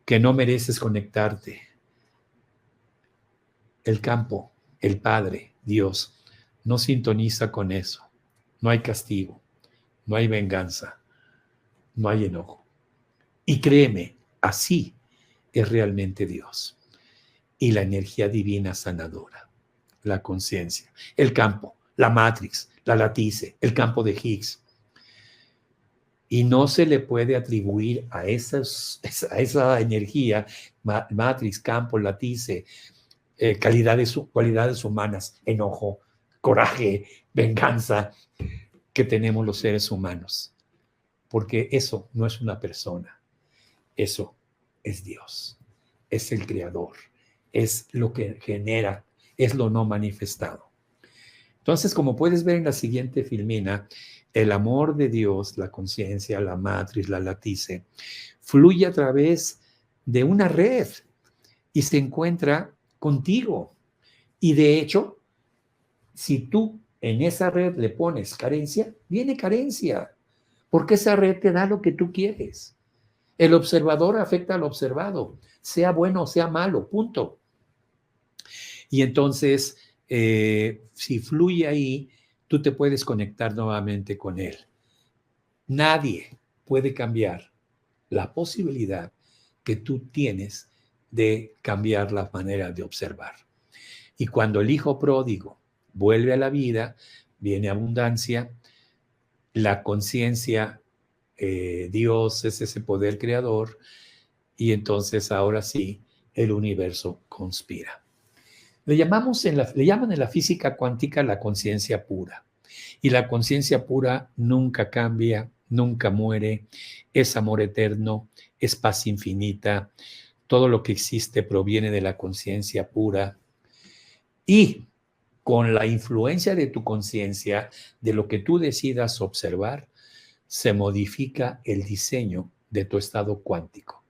que no mereces conectarte. El campo, el Padre, Dios, no sintoniza con eso. No hay castigo, no hay venganza, no hay enojo. Y créeme, así es realmente Dios. Y la energía divina sanadora, la conciencia, el campo, la matrix, la latice, el campo de Higgs. Y no se le puede atribuir a esa energía, matrix, campo, latice, cualidades humanas, enojo, coraje, venganza, que tenemos los seres humanos. Porque eso no es una persona, eso es Dios, es el creador, es lo que genera, es lo no manifestado. Entonces, como puedes ver en la siguiente filmina, el amor de Dios, la conciencia, la matriz, la latice, fluye a través de una red y se encuentra contigo. Y de hecho, si tú en esa red le pones carencia, viene carencia, porque esa red te da lo que tú quieres. El observador afecta al observado, sea bueno o sea malo, punto. Y entonces, si fluye ahí, tú te puedes conectar nuevamente con él. Nadie puede cambiar la posibilidad que tú tienes de cambiar la manera de observar. Y cuando el hijo pródigo vuelve a la vida, viene abundancia, la conciencia, Dios es ese poder creador, y entonces ahora sí, el universo conspira. Le llaman en la física cuántica la conciencia pura. Y la conciencia pura nunca cambia, nunca muere, es amor eterno, es paz infinita. Todo lo que existe proviene de la conciencia pura. Y con la influencia de tu conciencia, de lo que tú decidas observar, se modifica el diseño de tu estado cuántico,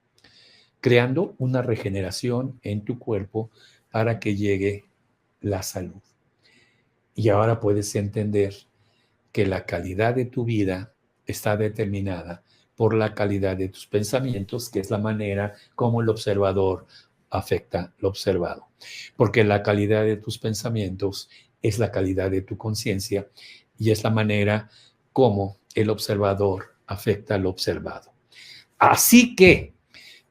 creando una regeneración en tu cuerpo para que llegue la salud. Y ahora puedes entender que la calidad de tu vida está determinada por la calidad de tus pensamientos, que es la manera como el observador afecta lo observado. Porque la calidad de tus pensamientos es la calidad de tu conciencia y es la manera como el observador afecta lo observado. Así que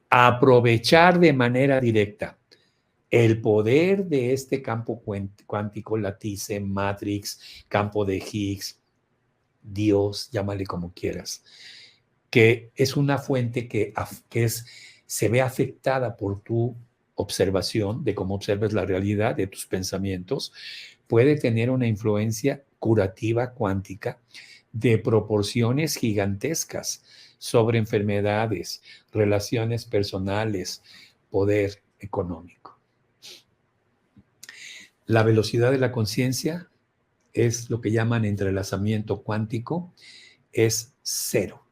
aprovechar de manera directa el poder de este campo cuántico, látice, matrix, campo de Higgs, Dios, llámale como quieras, que es una fuente que se ve afectada por tu observación, de cómo observas la realidad, de tus pensamientos, puede tener una influencia curativa cuántica de proporciones gigantescas sobre enfermedades, relaciones personales, poder económico. La velocidad de la conciencia es lo que llaman entrelazamiento cuántico, es cero.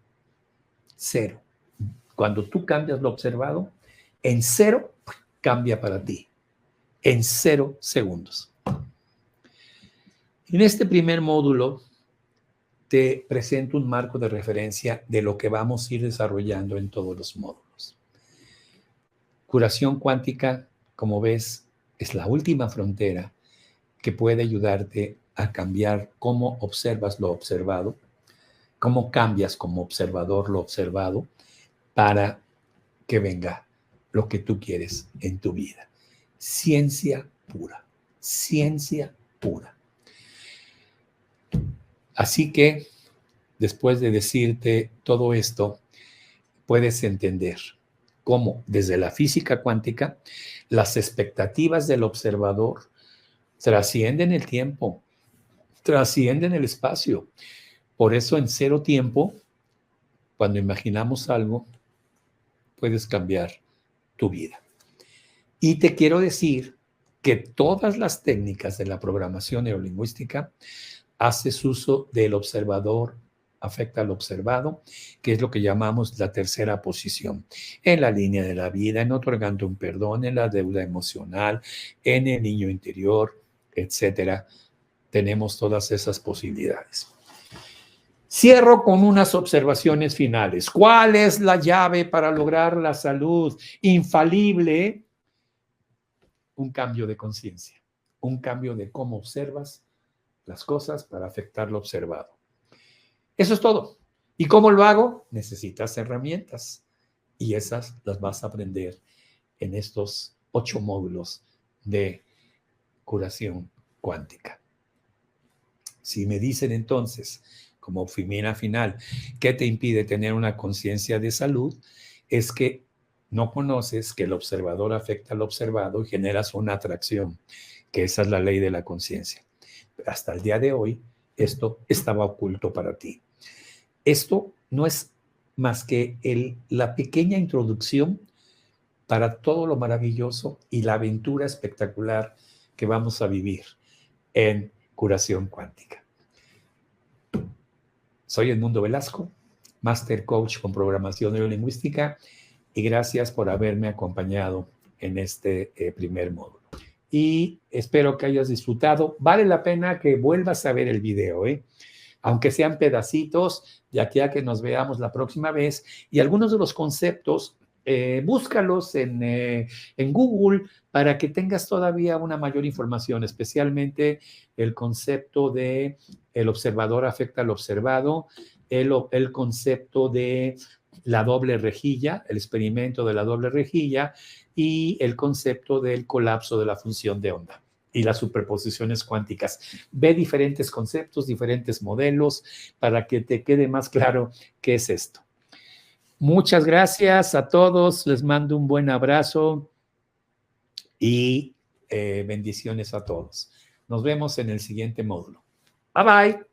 Cero. Cuando tú cambias lo observado, en cero cambia para ti. En 0 segundos. En este primer módulo te presento un marco de referencia de lo que vamos a ir desarrollando en todos los módulos. Curación cuántica, como ves, es la última frontera que puede ayudarte a cambiar cómo observas lo observado, cómo cambias como observador lo observado para que venga lo que tú quieres en tu vida. Ciencia pura, ciencia pura. Así que, después de decirte todo esto, puedes entender cómo desde la física cuántica las expectativas del observador trascienden el tiempo, trascienden el espacio. Por eso en cero tiempo, cuando imaginamos algo, puedes cambiar tu vida. Y te quiero decir que todas las técnicas de la programación neurolingüística haces uso del observador, afecta al observado, que es lo que llamamos la tercera posición, en la línea de la vida, en otorgando un perdón, en la deuda emocional, en el niño interior, etcétera. Tenemos todas esas posibilidades. Cierro con unas observaciones finales. ¿Cuál es la llave para lograr la salud infalible? Un cambio de conciencia, un cambio de cómo observas las cosas para afectar lo observado. Eso es todo. ¿Y cómo lo hago? Necesitas herramientas y esas las vas a aprender en estos 8 módulos de curación cuántica. Si me dicen entonces, como primera final, ¿qué te impide tener una conciencia de salud? Es que no conoces que el observador afecta al observado y generas una atracción, que esa es la ley de la conciencia. Hasta el día de hoy, esto estaba oculto para ti. Esto no es más que la pequeña introducción para todo lo maravilloso y la aventura espectacular que vamos a vivir en curación cuántica. Soy Edmundo Velasco, Master Coach con Programación Neurolingüística, y gracias por haberme acompañado en este primer módulo. Y espero que hayas disfrutado. Vale la pena que vuelvas a ver el video, aunque sean pedacitos, de aquí a que nos veamos la próxima vez. Y algunos de los conceptos, búscalos en Google para que tengas todavía una mayor información, especialmente el concepto de el observador afecta al observado, el concepto de la doble rejilla, el experimento de la doble rejilla y el concepto del colapso de la función de onda y las superposiciones cuánticas. Ve diferentes conceptos, diferentes modelos para que te quede más claro qué es esto. Muchas gracias a todos, les mando un buen abrazo y bendiciones a todos. Nos vemos en el siguiente módulo. Bye bye.